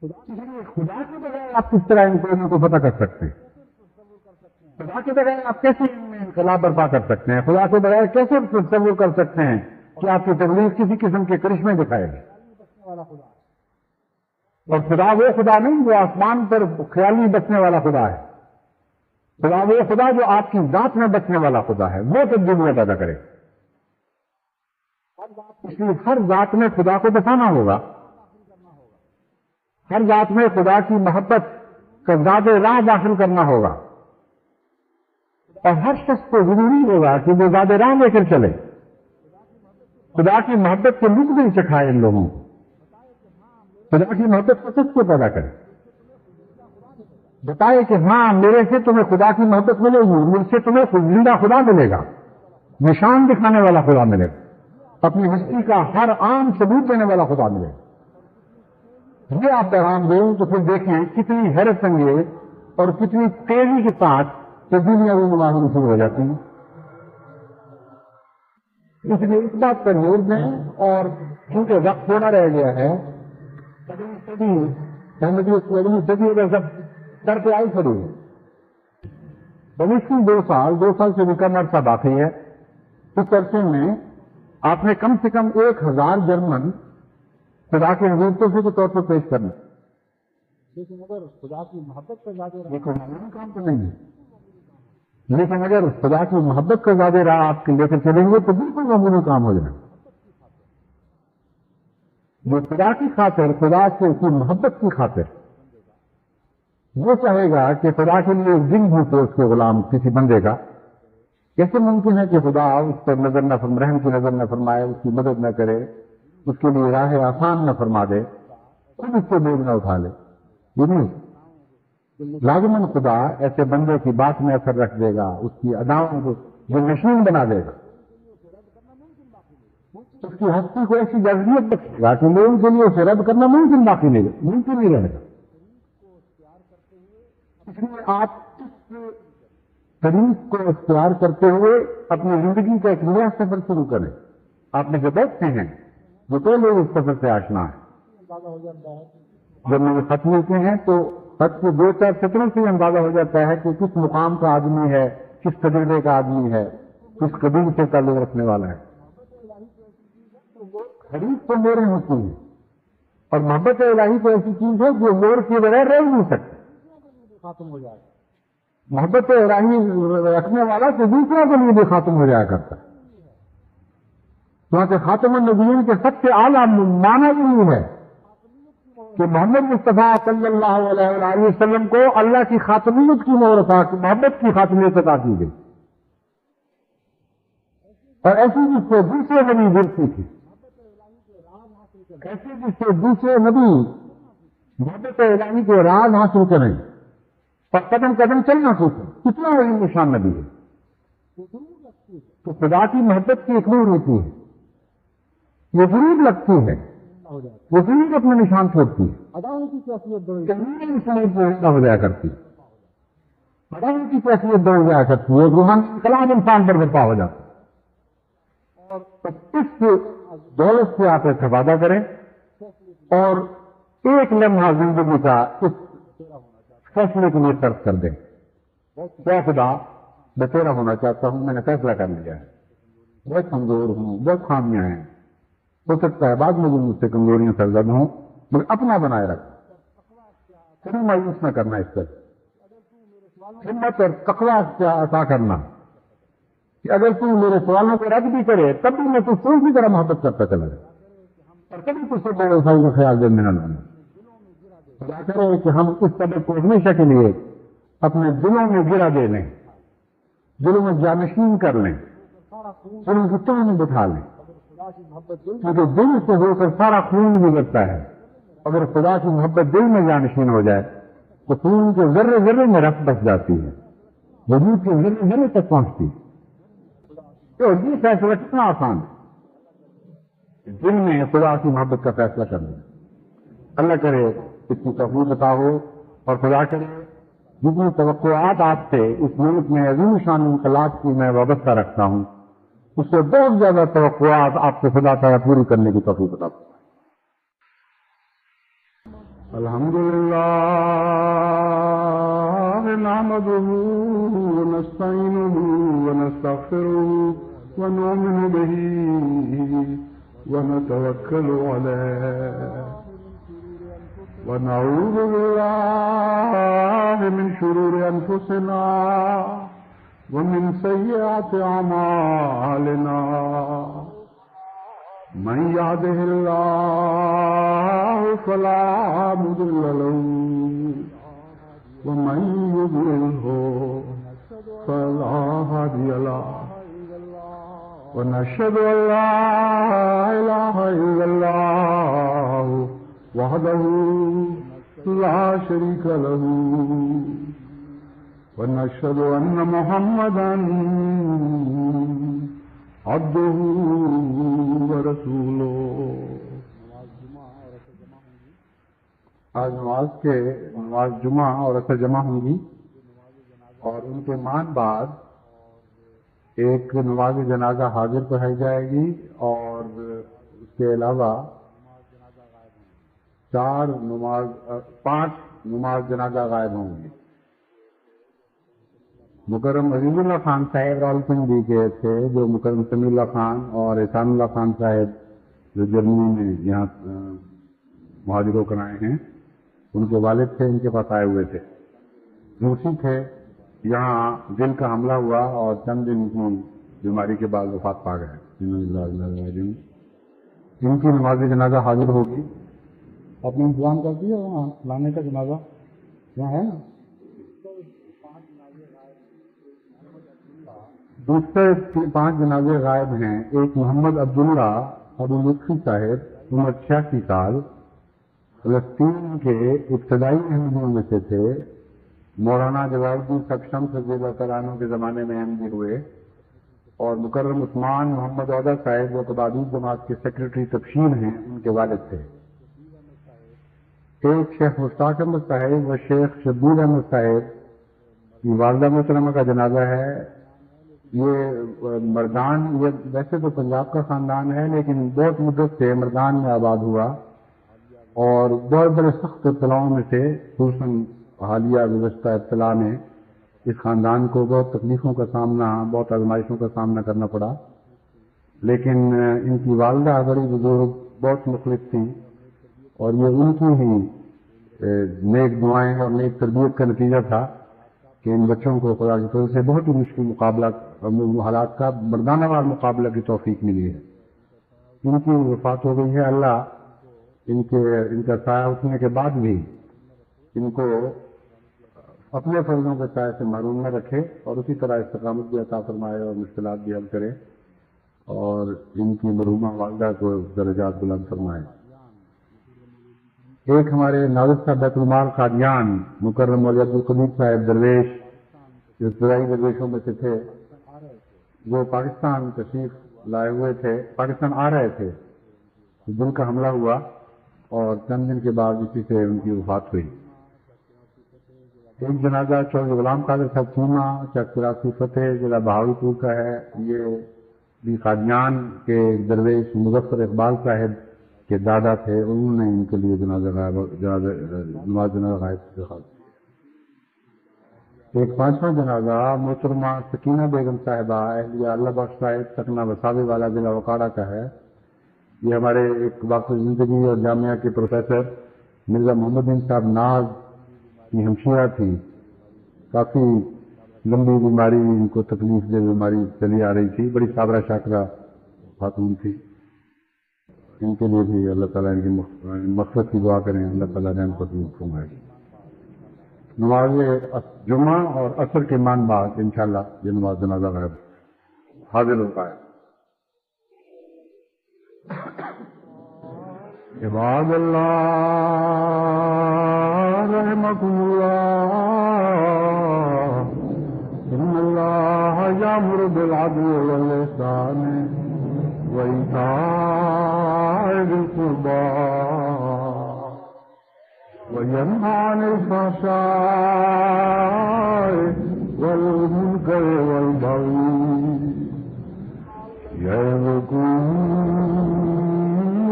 خدا کے بغیر آپ کس طرح ان کو فتح کر سکتے ہیں؟ خدا کے بغیر آپ کیسے ان میں انقلاب برپا کر سکتے ہیں؟ خدا کے بغیر کیسے تصور کر سکتے ہیں کہ آپ کی تبلیغ کسی قسم کے کرشمے دکھائے گی؟ اور خدا وہ خدا نہیں جو آسمان پر خیالی بسنے والا خدا ہے. خدا وہ خدا جو آپ کی ذات میں بچنے والا خدا ہے، وہ تبدیلیاں پیدا کرے. اس لیے ہر ذات میں خدا کو بسانا ہوگا. ہر ذات میں خدا کی محبت کا زاد راہ داخل کرنا ہوگا. اور ہر شخص کو ضروری ہوگا کہ وہ زاد راہ لے کر چلے. خدا کی محبت کے لطف بھی سکھائے ان لوگوں کو. خدا کی محبت کو سچ کو پیدا کرے. بتائے کہ ہاں میرے سے تمہیں خدا کی محبت ملے گی، مجھ سے تمہیں زندہ خدا ملے گا، نشان دکھانے والا خدا ملے گا، اپنی ہستی کا ہر عام ثبوت دینے والا خدا ملے گا. یہ آپ پیغام دیں تو پھر دیکھیں کتنی حیرت انگیز اور کتنی تیزی کے ساتھ تبدیلیاں بھی نمایاں شروع ہو جاتی ہیں. اس لیے اس بات پر زور دیں. اور کیونکہ وقت تھوڑا رہ گیا ہے، صدی اگر سب سر پہ آئی کھڑی ہے، بمشکل 2 سال سے بھی کم عرصہ باقی ہے. اس عرصے میں آپ نے کم سے کم 1000 جرمن خدا کے حضور توحفے کے طور پر پیش کرنا. لیکن اگر خدا کی محبت کا زیادہ یہ کوئی معمولی کام تو نہیں ہے، لیکن اگر خدا کی محبت کا زیادہ راہ آپ کے لے کر چلیں گے تو بالکل معمولی کام ہو جائے. جو خدا کی خاطر، خدا سے کی محبت کی خاطر وہ چاہے گا کہ خدا کے لیے دن بھی تو اس کے غلام کسی بندے کا، کیسے ممکن ہے کہ خدا اس پر نظر نہ رحم کی نظر نہ فرمائے، اس کی مدد نہ کرے، اس کے لیے راہ آسان نہ فرما دے، خود اس سے بوجھ نہ اٹھا لے؟ یہ نہیں. لازماً خدا ایسے بندے کی بات میں اثر رکھ دے گا، اس کی اداؤں کو جو نشین بنا دے گا، اس کی ہستی کو ایسی جذبیت بخشے گا کہ لوگوں کے لیے اسے رد کرنا ممکن نہیں رہے گا. اس لیے آپ اس طریق کو اختیار کرتے ہوئے اپنی زندگی کا ایک نیا سفر شروع کریں. آپ میں جو بیٹھتے ہیں جو کوئی لوگ اس سفر سے آشنا ہے، جب مجھے خط ملتے ہیں تو خط کے 2-4 سطروں سے اندازہ ہو جاتا ہے کہ کس مقام کا آدمی ہے، کس تجربے کا آدمی ہے، کس قبیل سے تعلق رکھنے والا ہے. خرید تو میرے ہوتی ہے اور محبت الہی تو ایسی چیز ہے جو مور کے بغیر رہ نہیں سکتی. ختم ہو جائے محبت الہی رکھنے والا تو دوسروں کے لیے بھی ختم ہو جایا کرتا ہے. کیونکہ خاتم النبیین کے سب سے اعلیٰ معنی یہی ہے کہ محمد مصطفیٰ صلی اللہ علیہ وسلم کو اللہ کی خاتمیت کی مہر عطا کی، محبت کی خاتمیت عطا کی گئی. اور ایسی جس سے دوسرے نبی ورثی تھی، ایسے جس سے دوسرے نبی محبت الہی کے راز حاصل کریں اور قدم قدم چلنا سوچیں. کتنا عظیم نشان نبی ہے. تو خدا کی محبت کی ایک نور ہوتی ہے، وہ ضرور لگتی ہے، وہ ضرور اپنے نشان چھوڑتی ہے. ہو جایا کرتی ہے، ادا کی کیفیت دوڑ جایا کرتی ہے، روحانی انقلاب انسان پر برپا ہو جاتا ہے. اور اس دولت سے آپ استفادہ کریں اور ایک لمحہ زندگی کا اس فیصلے کے لیے صرف کر دیں. کیا خدا میں تیرا ہونا چاہتا ہوں، میں نے فیصلہ کر لیا ہے، بہت کمزور ہوں، بہت خامیاں ہیں، ہو سکتا ہے بعد میں جو مجھ سے کمزوریاں سرزد ہوں، مگر اپنا بنائے رکھ، کبھی مایوس نہ کرنا. اس پر ہمت اور تقویٰ سے عطا کرنا کہ اگر تو میرے سوالوں کو رد بھی کرے تب بھی میں تو سوچ کی طرح محبت کرتا چلا جائے اور کبھی تو سب بڑے کا خیال دل میں نہ لانا. خدا کرے کہ ہم اس سبق کو ہمیشہ کے لیے اپنے دلوں میں گرا دے لیں، دلوں میں جانشین کر لیں، دلوں کی تہ میں بٹھا لیں. کیونکہ دل سے ہو کر سارا خون گزرتا ہے. اگر خدا کی محبت دل میں جانشین ہو جائے تو خون کے ذرے ذرے میں رقص بس جاتی ہے، وجود کے ذرے ذرے تک پہنچتی ہے. تو یہ فیصلہ کتنا آسان ہے دل میں خدا کی محبت کا فیصلہ کرنا. اللہ کرے اس کی توفیق عطا ہو اور خدا کرے جتنی توقعات آپ سے اس ملک میں عظیم شان انقلاب کی میں وابستہ رکھتا ہوں، اس سے بہت زیادہ توقعات آپ سے خدا تعالیٰ پوری کرنے کی توفیق عطا فرمائے. الحمدللہ نحمدہ ونستعینہ ونستغفرہ ونؤمن بہ ونتوکل علیہ ونعوذ باللہ من شرور انفسنا ومن سیئات اعمالنا من يهده الله فلا مضل له ومن يضلله فلا هادي له ونشهد أن لا إله إلا الله وحده لا شريك له ونشهد أن محمدا عبده ورسوله. آج نماز جمعہ اور اثر جمع ہوں گی اور ان کے مان بعد ایک نماز جنازہ حاضر پڑھائی جائے گی اور اس کے علاوہ 5 نماز جنازہ غائب ہوں گی. مکرم عظیم اللہ خان صاحب راولپنڈی کے تھے، جو مکرم سمیع اللہ خان اور احسان اللہ خان صاحب جو جرمنی میں یہاں مہاجروں کرائے ہیں، ان کے والد تھے، ان کے پاس آئے ہوئے تھے. روسی تھے، یہاں دل کا حملہ ہوا اور چند دن کی بیماری کے بعد وفات پا گئے. ان کی نماز جنازہ حاضر ہوگی. آپ نے انتظام کر دیا وہاں لانے کا جنازہ یہاں ہے نا. دوسرے 5 جنازے غائب ہیں. ایک محمد عبداللہ ابو لطفی صاحب، عمر 86 سال، فلسطین کے ابتدائی احمدیوں میں سے تھے. مولانا جلال الدین شمس رضی اللہ تعالیٰ عنہ کے زمانے میں احمدی ہوئے. اور مکرم عثمان محمد عودہ صاحب جو تبادیل جماعت کے سیکرٹری تبشیر ہیں، ان کے والد تھے. ایک شیخ مشتاق احمد صاحب و شیخ شبیر احمد صاحب کی والدہ محترمہ کا جنازہ ہے. یہ مردان، یہ ویسے تو پنجاب کا خاندان ہے لیکن بہت مدت سے مردان میں آباد ہوا اور بہت بڑے سخت ابتلاؤں میں سے، خصوصاً حالیہ گزشتہ ابتلا میں اس خاندان کو بہت تکلیفوں کا سامنا، بہت آزمائشوں کا سامنا کرنا پڑا، لیکن ان کی والدہ بڑی بزرگ، بہت مخلص تھیں، اور یہ ان کی ہی نیک دعائیں اور نیک تربیت کا نتیجہ تھا کہ ان بچوں کو خدا کی فضل سے بہت ہی مشکل مقابلہ، حالات کا مردانہ وار مقابلہ کی توفیق ملی ہے۔ ان کی وفات ہو گئی ہے، اللہ ان کا سایہ اٹھنے کے بعد بھی ان کو اپنے فرضوں کے سایہ سے محروم نہ رکھے، اور اسی طرح استقامت بھی عطا فرمائے اور مشکلات بھی حل کرے، اور ان کی مرحومہ والدہ کو درجات بلند فرمائے۔ ایک ہمارے ناظر صاحب بیت المال قادیان مکرم مولوی عبدالقدیر صاحب درویش، جو ابتدائی درویشوں میں سے تھے، وہ پاکستان تشریف لائے ہوئے تھے، پاکستان آ رہے تھے، دل کا حملہ ہوا اور چند دن کے بعد اسی سے ان کی وفات ہوئی۔ ایک جنازہ چودھری غلام قادر صاحب چیمہ، چک کراسی فتح، ضلع بہاولپور کا ہے، یہ بھی قادیان کے درویش مظفر اقبال صاحب کے دادا تھے، انہوں نے ان کے لیے نماز جنازہ غائب درخواست کی۔ ایک پانچواں جنازہ محترمہ سکینہ بیگم صاحبہ اہلیہ اللہ بخش صاحب سکنہ وسابے والا ضلع وکاڑا کا ہے۔ یہ ہمارے ایک واقف زندگی اور جامعہ کے پروفیسر مرزا محمد بن صاحب ناز کی ہمشیرہ تھی، کافی لمبی بیماری، ان کو تکلیف دہ بیماری چلی آ رہی تھی، بڑی صابرہ شاکرہ خاتون تھی۔ ان کے لیے بھی اللہ تعالیٰ ان کی مغفرت کی دعا کریں، اللہ تعالیٰ نے ان کو فرمائے۔ نماز جمعہ اور عصر کے مان بعد انشاءاللہ یہ نماز جنازہ غائب حاضر ہوتا ہے۔ عباد اللہ رحمکم اللہ، ان اللہ یامر بالعدل والاحسان وإيتاء ذي القربى وينهى عن الفحشاء والمنكر والبغي يعظكم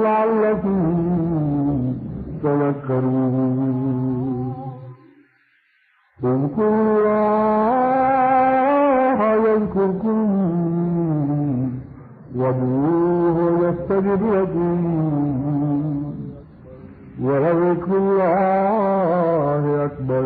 لعلكم تذكرون۔ اذكروا الله يذكركم وادعوه يستجب لكم ولذكر الله أكبر۔